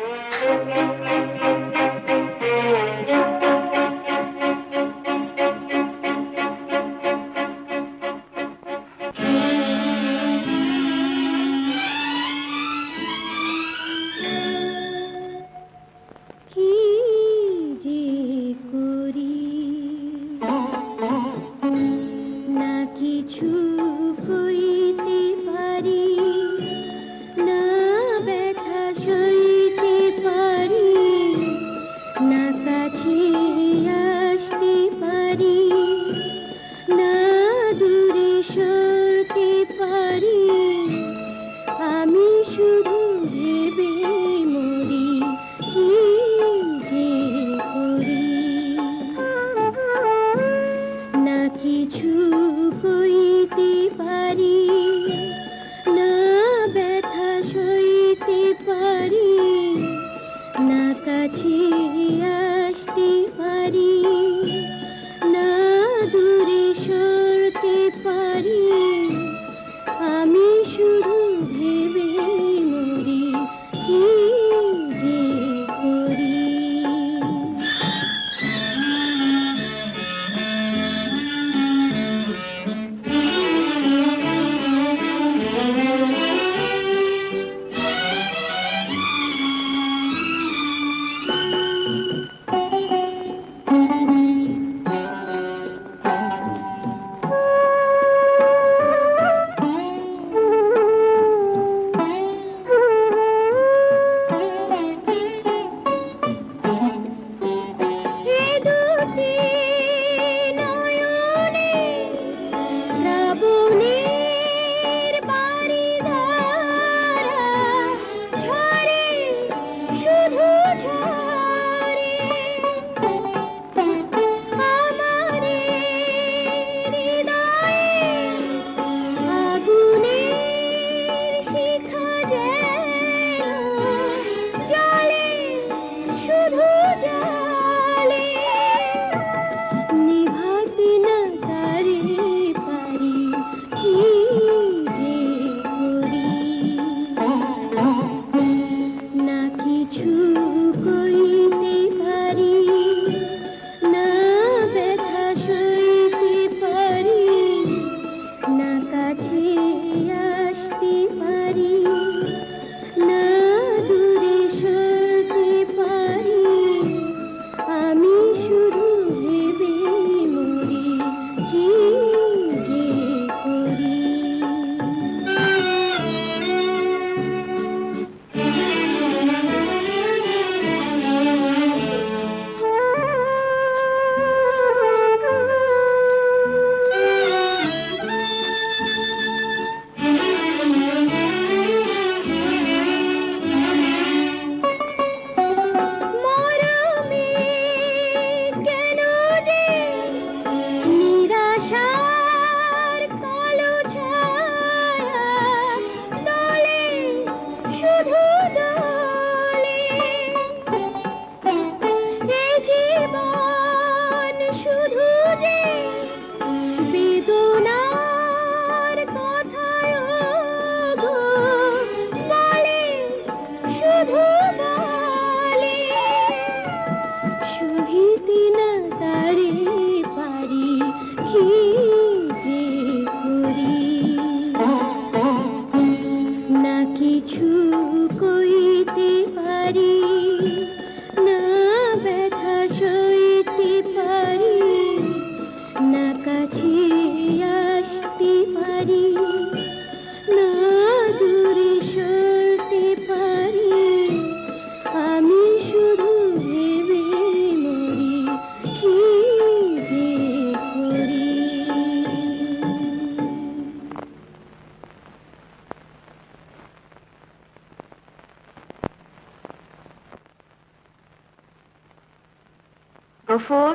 গফুর,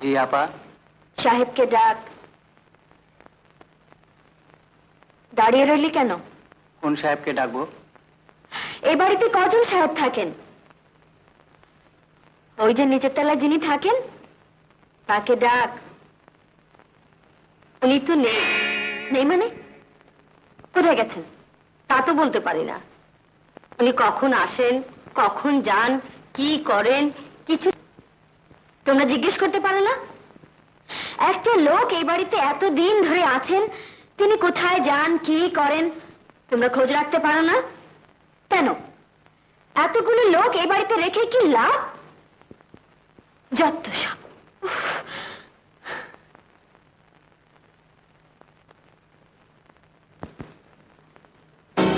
জি আপা। সাহেবকে ডাক। দাঁড়িয়ে রইলি কেন? কোন সাহেবকে ডাকবো? এই বাড়িতে কজন সাহেব থাকেন? ওই যে নিচের তলায় যিনি থাকেন তাকে ডাক। উনি তো নেই। নেই মানে? কোথায় গেছেন? তা তো বলতে পারি না। উনি কখন আসেন, কখন যান, কি করেন, কিছু তোমরা জিজ্ঞেস করতে পারো না? একটা লোক এই বাড়িতে এতদিন ধরে আছেন, তিনি কোথায় যান, কি করেন, তোমরা খোঁজ রাখতে পারো না কেন? এতগুলো লোক এই বাড়িতে রেখে কি লাভ? যত সব। উফ।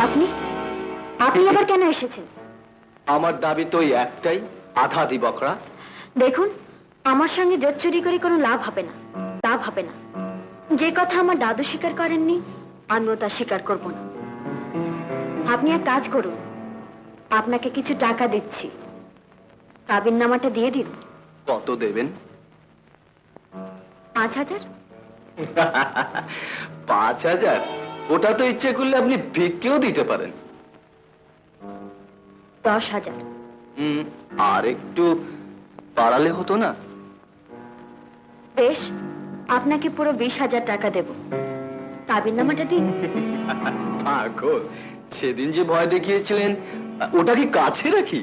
আপনি আপনি আবার কেন এসেছেন? আমার দাবি তো ওই একটাই, আধা আধি বকরা। দেখুন, আমার সঙ্গে জোর চুরি করে কোনো লাভ হবে না, লাভ হবে না। যে কথা আমার দাদু স্বীকার করেননি, আমিও তা স্বীকার করব না। আপনি এক কাজ করুন, আপনাকে কিছু টাকা দিচ্ছি, কাবিননামাটা দিয়ে দিন। কত দেবেন? 5,000। 5,000? ওটা তো ইচ্ছে করলে আপনি ভিক্ষেও দিতে পারেন। 10,000। আর একটু বাড়ালে হতো না? বেশ, আপনাকে পুরো 20,000 টাকা দেব, কাবিননামাটা দিন। পাগল, সেদিন যে ভয় দেখিয়েছিলেন ওটা কি কাছে রাখি?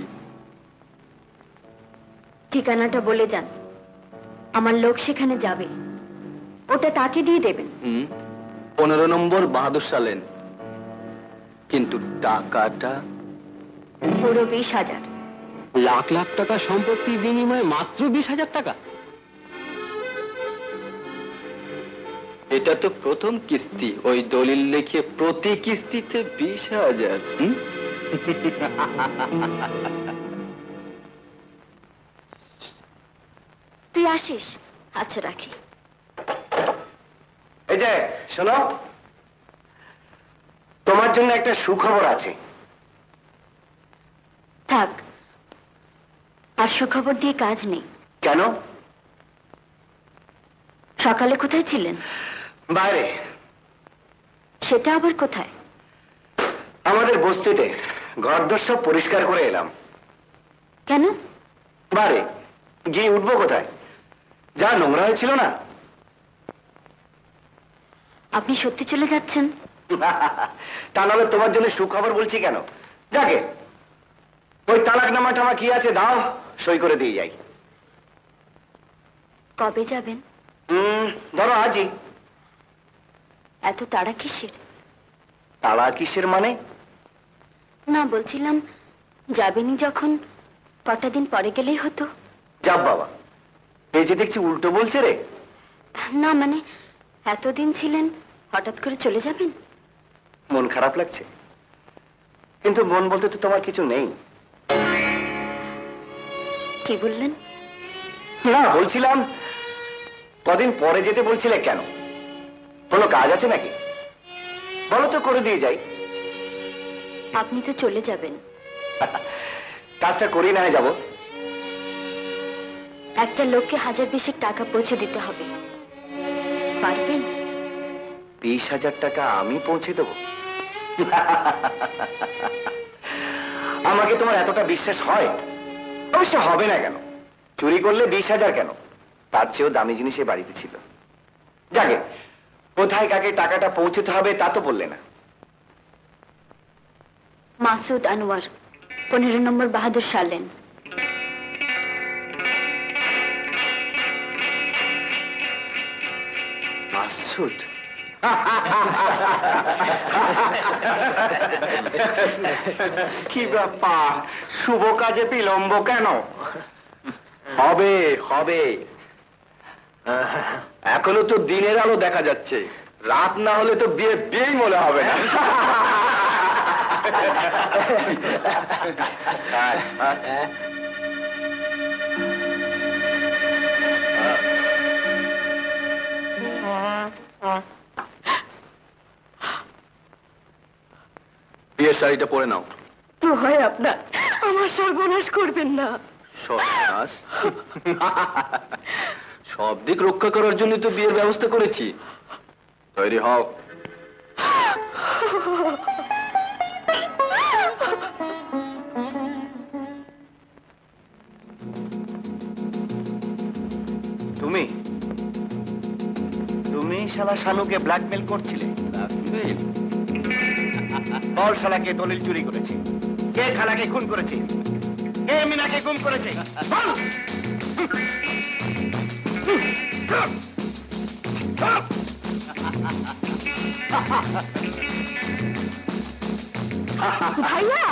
ঠিকানাটা বলে যান, আমার লোক সেখানে যাবে, ওটা তাকে দিয়ে দেবেন। 15 নম্বর বাহাদুর সালেন। কিন্তু টাকাটা? পুরো 20,000। লাখ লাখ টাকা সম্পত্তির বিনিময়ে মাত্র 20,000 টাকা? এটা তো প্রথম কিস্তি, ওই দলিল লিখে প্রতি কিস্তিতে 20,000। তুই আসিস? আচ্ছা, রাখি। এই যে শোনো, তোমার জন্য একটা সুখবর আছে। থাক, আর সুখবর দিয়ে কাজ নেই। কেন? সকালে কোথায় ছিলেন? বাইরে। সেটা আবার কোথায়? আমাদের বস্তিতে ঘরদোর সব পরিষ্কার করে এলাম। কেন? বাইরে গিয়ে উঠবো কোথায়? যা নোংরা হয়েছিল না। আপনি সত্যি চলে যাচ্ছেন? তা নাহলে তোমার জন্য সুখবর বলছি কেন। যাকে ওই তালাকনামা টামা কি আছে দাও, সই করে দিয়ে যাই। কবে যাবেন? ধরো আজই। এত তাড়া কিসের? তালা কিসের মানে? না, বলছিলাম যাবেনই যখন কটা দিন পরে গেলেই হতো। যাব বাবা, এই যে দেখছি উল্টো বলছে রে। না মানে, এতদিন ছিলেন, হঠাৎ করে চলে যাবেন? মন খারাপ লাগছে, কিন্তু মন বলতে তো তোমার কিছু নেই। কি বললেন? না, বলছিলাম কদিন পরে যেতে বলছিলে কেন? কোনো কাজ আছে নাকি? বলো তো, করে দিয়ে যাই। আপনি তো চলে যাবেন। কাজটা করি না যাব। একটা লোককে 1020 টাকা পৌঁছে দিতে হবে, পারবেন? 20,000 টাকা আমি পৌঁছে দেবো? আমাকে তোমার এতটা বিশ্বাস হয়? অবশ্য হবে না কেন, চুরি করলে 20,000 কেন, তার চেয়েও দামি জিনিস এই বাড়িতে ছিল। যাকে কোথায় কাকে টাকাটা পৌঁছতে হবে তা তো বললে না। মাসুদ আনোয়ার, 15 নম্বর বাহাদুর সালেন। মাসুদ? কি ব্যাপার, শুভ কাজে বিলম্ব কেন? হবে হবে, এখনো তো দিনের আলো দেখা যাচ্ছে, রাত না হলে তো বিয়ে বিয়েই মনে হবে না। বিয়ের শাড়িটা পরে নাও। তো হয় আপনার, আমার সর্বনাশ করবেন না। সর্বনাশ। সব দিক রক্ষা করার জন্য তো বিয়ের ব্যবস্থা করেছি। তৈরি হও। তুমি তুমি শালা শানুকে ব্ল্যাকমেল করছিলে? বল শালা কে দলিল চুরি করেছে, কে খালাকে খুন করেছে, কে মিনাকে গুম করেছে, বল। ভাইয়া,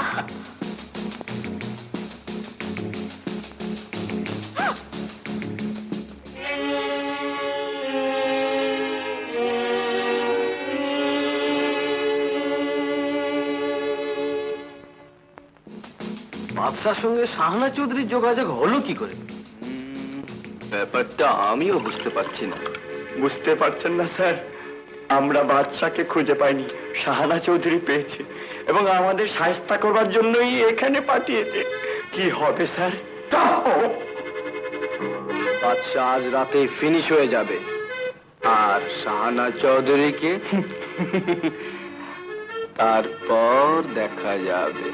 বাদশার সঙ্গে শাহানা চৌধুরীর যোগাযোগ হলো কি করে? ব্যাপারটা আমিও বুঝতে পারছি না। বুঝতে পারছেন না স্যার? আমরা বাদশাকে খুঁজে পাইনি, শাহানা চৌধুরী পেয়েছে এবং আমাদের সাহায্য করবার জন্যই এখানে পাঠিয়েছে। কি হবে স্যার? বাদশা আজ রাতে ফিনিশ হয়ে যাবে, আর শাহানা চৌধুরীকে তারপর দেখা যাবে।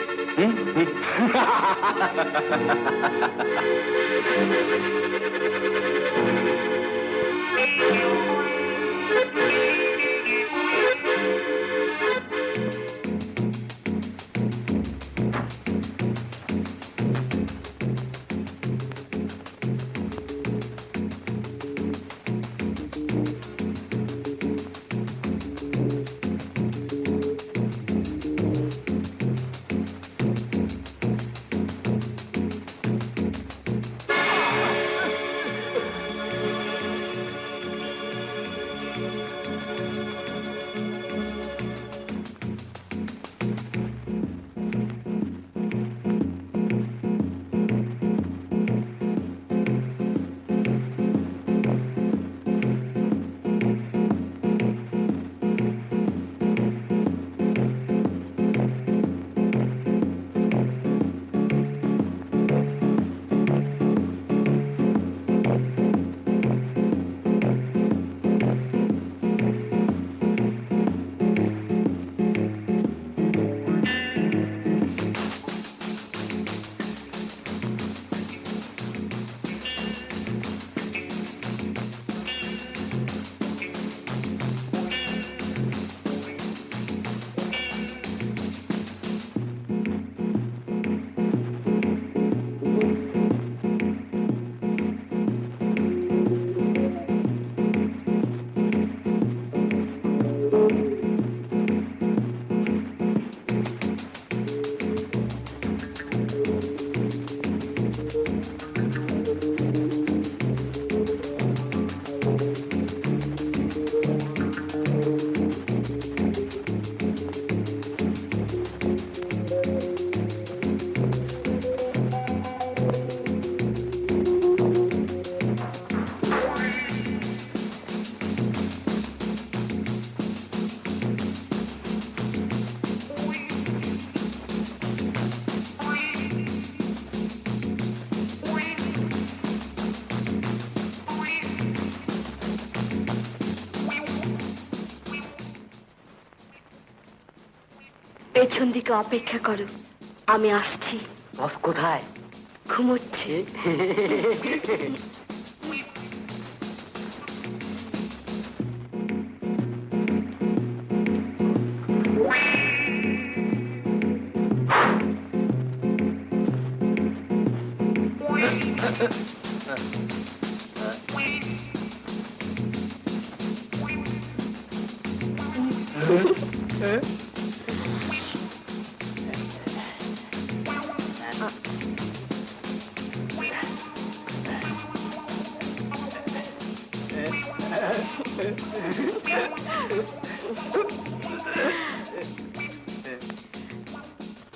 পেছন দিকে অপেক্ষা করো, আমি আসছি। বস কোথায়? ঘুমোচ্ছে।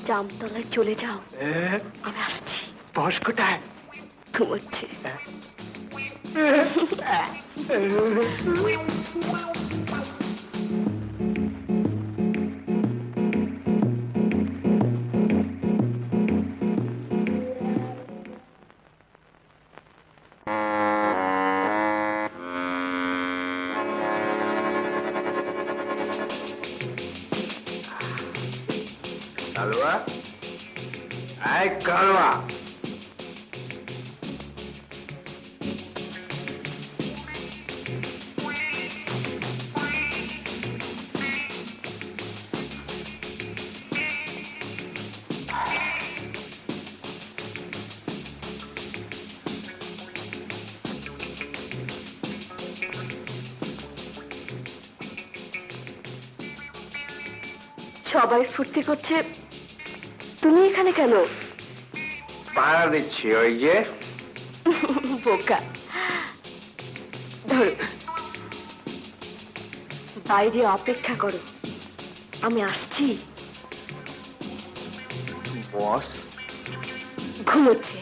জামতলায় চলে যাও, আমি আসছি। বস কোথায়? ঘুমোচ্ছে। কালুয়া, এই কালুয়া, সবাই ফুর্তি করছে, তুমি এখানে কেন? পাড়া দিচ্ছি ওই যে। বোকা। ধরো, বাইরে অপেক্ষা করো, আমি আসছি। বস, ঘুমোচ্ছে,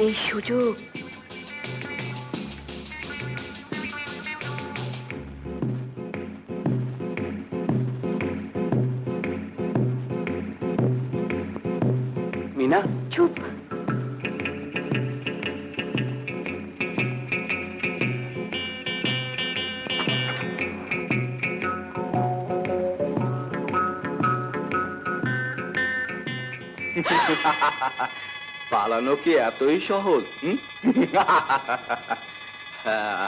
এই সুযোগ। মিনা, চুপ। পালানো কি এতই সহজ? হুম? হ্যাঁ।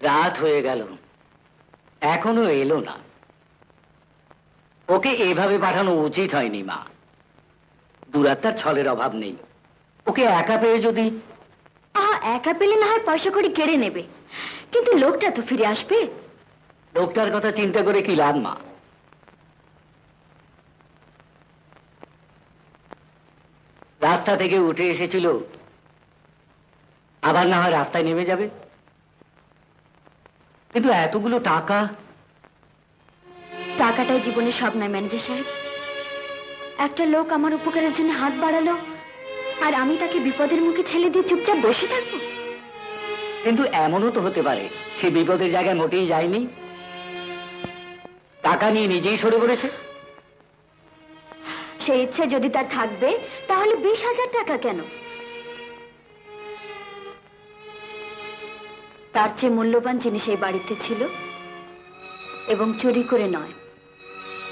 রাত হয়ে গেল, এখনো এলো না। ওকে এভাবে পাঠানো উচিত হয়নি মা। দুরাত্মার ছলের অভাব নেই। ওকে একা পেয়ে যদি... একা পেলে না হয় পয়সা করে কেড়ে নেবে, কিন্তু লোকটা তো ফিরে আসবে। লোকটার কথা চিন্তা করে কি লাভ মা? রাস্তা থেকে উঠে এসেছিল, আবার না হয় রাস্তায় নেমে যাবে। কিন্তু এতগুলো টাকা... টাকাটাই জীবনের সব নয় ম্যানেজার সাহেব। একটা লোক আমার উপকারের জন্য হাত বাড়ালো, আর আমি তাকে বিপদের মুখে ঠেলে দিয়ে চুপচাপ বসে থাকবো? কিন্তু এমনও তো হতে পারে সে বিপদের জায়গায় মোটেই যায়নি, টাকা নিয়ে নিজেই সরে পড়েছে। সেই ইচ্ছে যদি তার থাকবে, তাহলে 20,000 টাকা কেন? তার চেয়ে মূল্যবান জিনিস এই বাড়িতে ছিল, এবং চুরি করে নয়,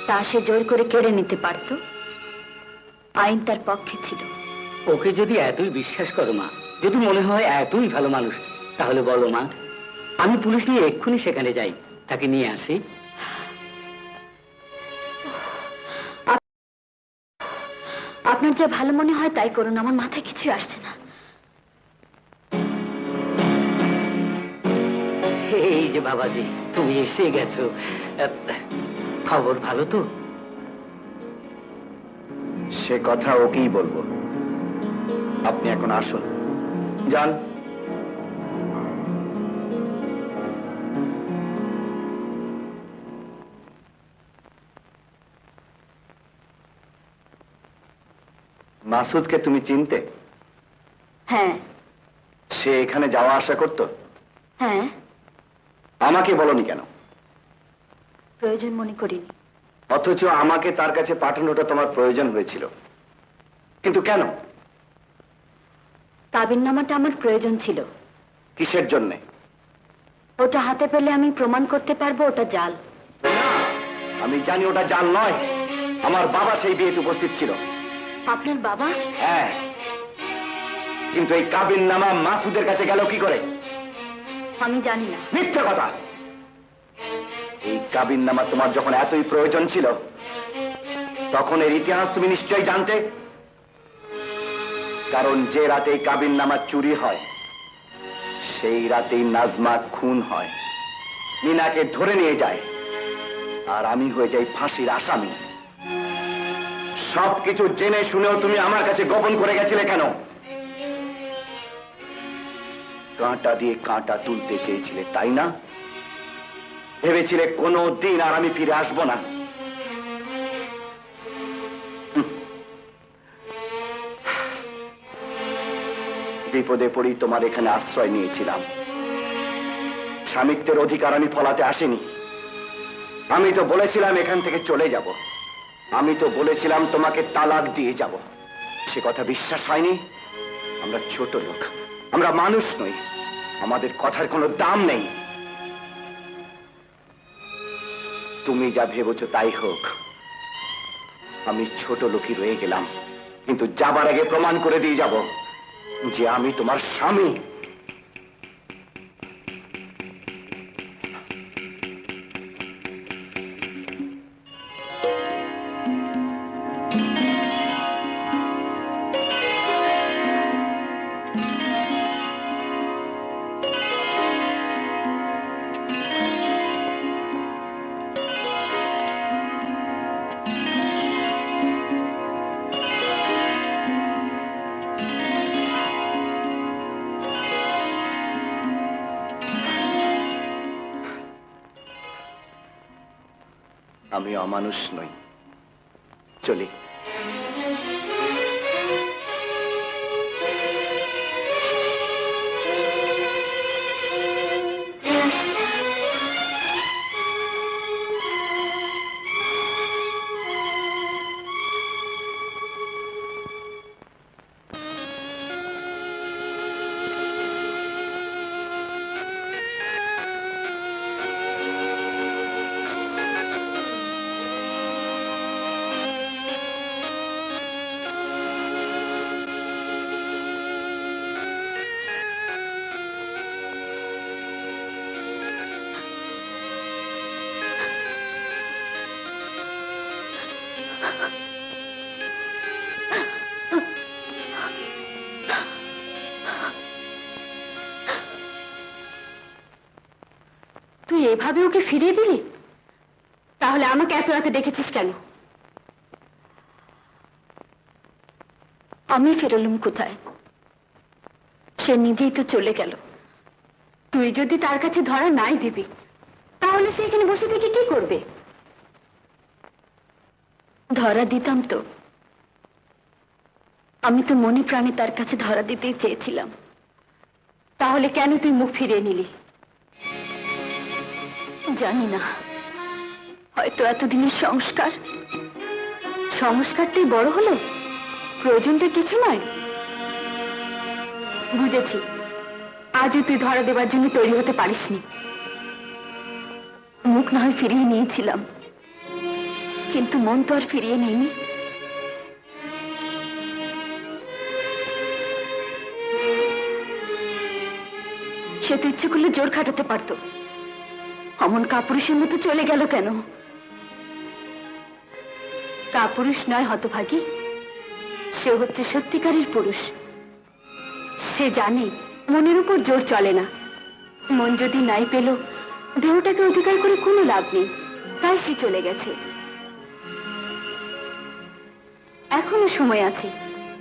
তা সে জোর করে কেড়ে নিতে পারত। আইন তার পক্ষে ছিল। ওকে যদি এতই বিশ্বাস করো মা, যদি মনে হয় এতই ভালো মানুষ, তাহলে বলো মা, আমি পুলিশ নিয়ে এক্ষুনি সেখানে যাই, তাকে নিয়ে আসি। আপনার যা ভালো মনে হয় তাই করুন, আমার মাথায় কিছু আসছে না। এই যে বাবাজি, তুমি এসে গেছো। খবর ভালো তো? সে কথা ওকেই বলবো। আপনি এখন আসুন, যান। মাসুদকে তুমি চিনতে? হ্যাঁ। সে এখানে যাওয়া আসা করত? হ্যাঁ। আমাকে বলনি কেন? প্রয়োজন মনে করিনি। অথচ আমাকে তার কাছে পাঠানোটা তোমার প্রয়োজন হয়েছিল, কিন্তু কেন? কাবিননামাটা আমার প্রয়োজন ছিল। কিসের জন্যে? ওটা হাতে পেলে আমি প্রমাণ করতে পারবো ওটা জাল। আমি জানি ওটা জাল নয়। আমার বাবা সেই বিয়েতে উপস্থিত ছিল। আপনার বাবা? হ্যাঁ, কিন্তু এই কাবিননামা মাসুদের কাছে গেল কি করে? আমি জানি না। মিথ্যে কথা। এই কাবিননামা তোমার যখন এতই প্রয়োজন ছিল, তখন এর ইতিহাস তুমি নিশ্চয়ই জানতে। কারণ যে রাতে এই কাবিননামা চুরি হয়, সেই রাতেই নাজমা খুন হয়। মিনাকে ধরে নিয়ে যায়, আর আমি হয়ে যাই ফাঁসির আসামি। সবকিছু জেনে শুনেও তুমি আমার কাছে গোপন করে গেছিলে কেন? কাঁটা দিয়ে কাঁটা তুলতে চেয়েছিলে, তাই না? ভেবেছিলে কোনো দিন আর আমি ফিরে আসবো না। বিপদে পড়ি তোমার এখানে আশ্রয় নিয়েছিলাম। স্বামিত্বের অধিকার আমি ফলাতে আসিনি। আমি তো বলেছিলাম এখান থেকে চলে যাব। আমি তো বলেছিলাম তোমাকে তালাক দিয়ে যাব। সে কথা বিশ্বাস হয়নি। আমরা ছোট লোক, আমরা মানুষ নই, আমাদের কথার কোনো দাম নেই। তুমি যা ভেবেছো তাই হোক, আমি ছোট লোকই রয়ে গেলাম, কিন্তু যাবার আগে প্রমাণ করে দিয়ে যাব যে আমি তোমার স্বামী। আমি অমানুষ নই, চলি। তুই এভাবে ওকে ফিরিয়ে দিলি? তাহলে আমাকে এত রাতে দেখেছিস কেন? আমি ফেরলাম কোথায়? সে নিজেই তো চলে গেল। তুই যদি তার কাছে ধরা নাই দিবি, তাহলে সে এখানে বসে থেকে কি করবে? ধরা দিতাম তো। আমি তো মনে প্রাণে তার কাছে ধরা দিতেই চেয়েছিলাম। তাহলে কেন তুই মুখ ফিরিয়ে নিলি? জানি না, হয়তো এতদিনের সংস্কারটাই বড় হলো, প্রয়োজনটা কিছু নয়। বুঝেছি, আজও তুই ধরা দেবার জন্য তৈরি হতে পারিসনি। মুখ না হয় ফিরিয়ে নিয়েছিলাম, কিন্তু মন তো আর ফিরিয়ে নেইনি। সে তো ইচ্ছে করলে জোর খাটাতে পারতো। অমন কাপুরুষের মতো চলে গেল কেন? কাপুরুষ নয় হতভাগী, সে হচ্ছে সত্যিকারের পুরুষ। সে জানে মনের উপর জোর চলে না। মন যদি নাই পেল, দেহটাকে অধিকার করে কোনো লাভ নেই, তাই সে চলে গেছে। এখনো সময় আছে,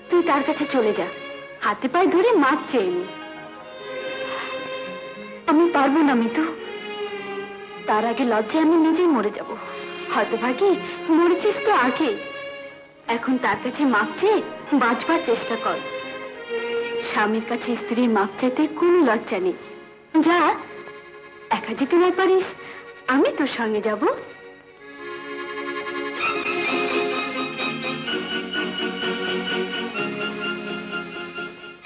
তুই তার কাছে চলে যা, হাতে পায়ে ধরে মাপ চেয়ে নি। আমি পারবো না মিতু, তার আগে লজ্জায় আমি নিজেই মরে যাব। হতভাগী, মরেছিস তো আগে। এখন তার কাছে মাপ চেয়ে বাঁচবার চেষ্টা কর। স্বামীর কাছে স্ত্রীর মাপ চাইতে কোনো লজ্জা নেই। যা, একা যেতে না পারিস, আমি তোর সঙ্গে যাব।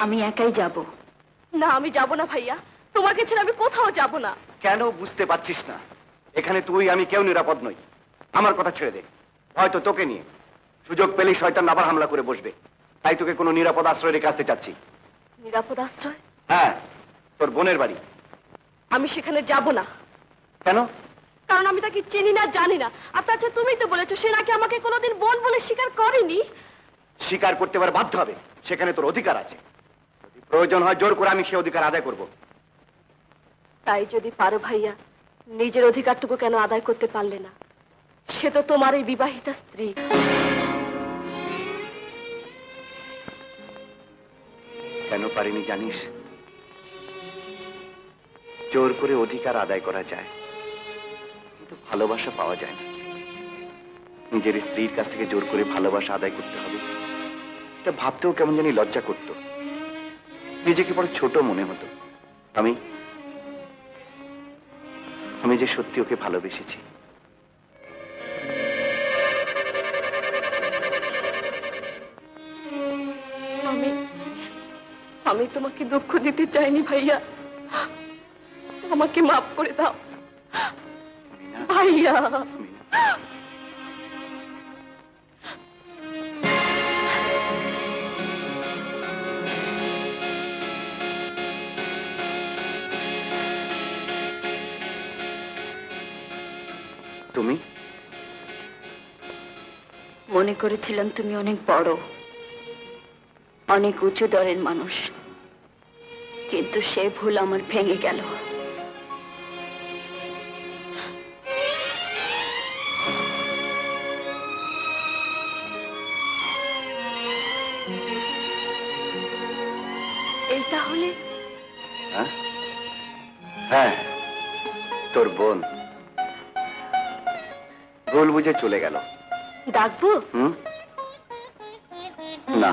আমি একাই যাব। না, আমি যাব না ভাইয়া, তোমাকে ছেড়ে আমি কোথাও যাব না। কেন বুঝতে পারছিস না? এখানে তুই আমি কেউ নিরাপদ নই। আমার কথা ছেড়ে দে। হয়তো তোকে নিয়ে সুযোগ পেলেই শয়তান আবার হামলা করে বসবে, তাই তোকে কোনো নিরাপদ আশ্রয় রেখে আসতে চাচ্ছি। নিরাপদ আশ্রয়? হ্যাঁ, তোর বোনের বাড়ি। আমি সেখানে যাব না। কেন? কারণ আমি তাকে চিনি না, জানি না। আর তাছাড়া তুমি তো বলেছো সে নাকি আমাকে কোনোদিন বোন বলে স্বীকার করেনি। স্বীকার করতে পারে বাধ্য হবে, সেখানে তোর অধিকার আছে। যদি প্রয়োজন হয় জোর করে আমি সে অধিকার আদায় করব। তাই যদি পারো ভাইয়া, নিজের অধিকারটুকু কেন আদায় করতে পারলে না? সে তো তোমার এই বিবাহিতা স্ত্রী। কেন পারিনি জানিস? জোর করে অধিকার আদায় করা যায়, কিন্তু ভালোবাসা পাওয়া যায় না। নিজের স্ত্রীর কাছ থেকে জোর করে ভালোবাসা আদায় করতে হবে, এটা ভাবতেও কেমন জানি লজ্জা করত। নিজেকে বড় ছোট মনে হতো। আমি যে সত্যি ওকে ভালোবেসেছি। আমি তোমাকে দুঃখ দিতে চাইনি ভাইয়া, আমাকে মাফ করে দাও ভাইয়া। তুমি মনে করেছিলাম তুমি অনেক বড়, অনেক উঁচু দরের মানুষ, কিন্তু সে ভুল আমার ভেঙে গেল। এই তাহলে হ্যাঁ, তোর বোন ভুল বুঝে চলে গেল। ডাকবো? না,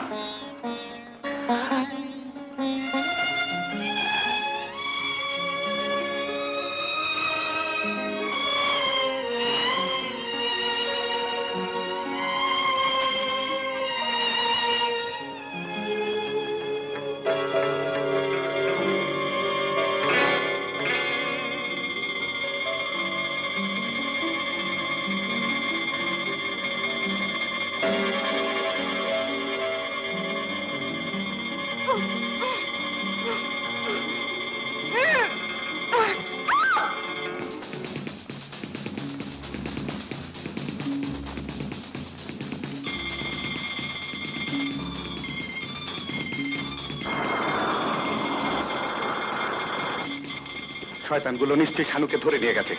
শয়তানগুলো নিশ্চয়ই শানুকে ধরে নিয়ে গেছে।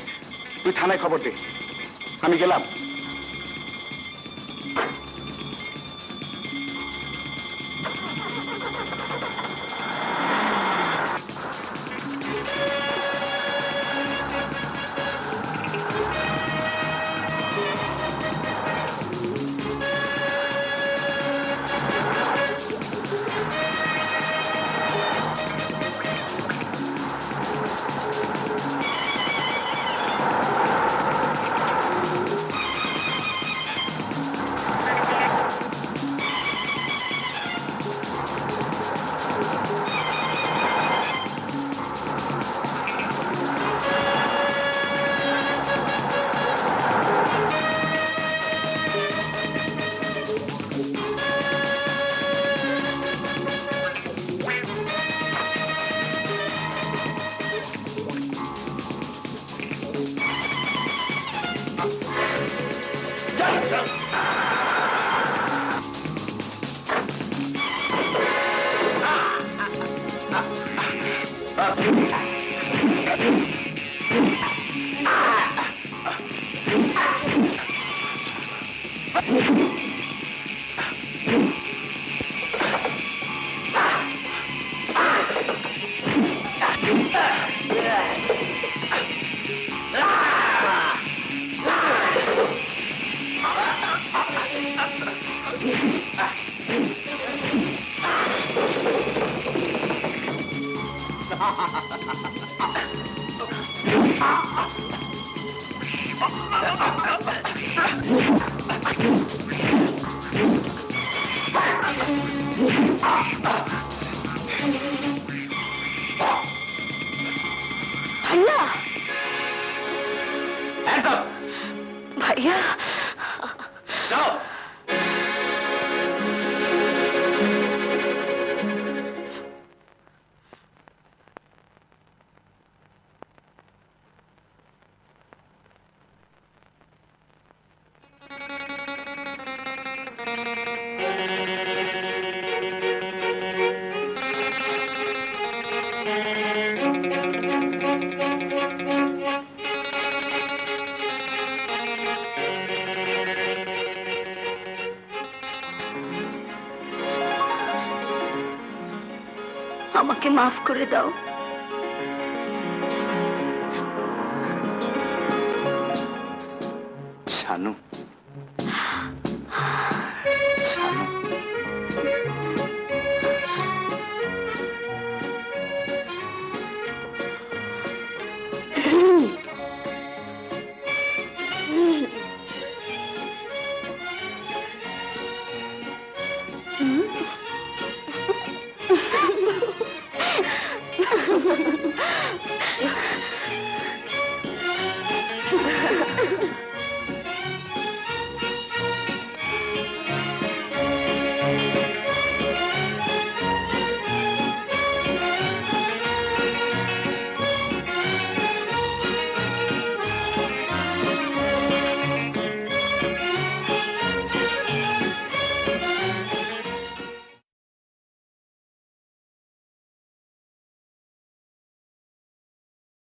তুই থানায় খবর দে, আমি গেলাম। ভাইয়া, Hands up! ভাইয়া, যাও। আমাকে মাফ করে দাও। শানু,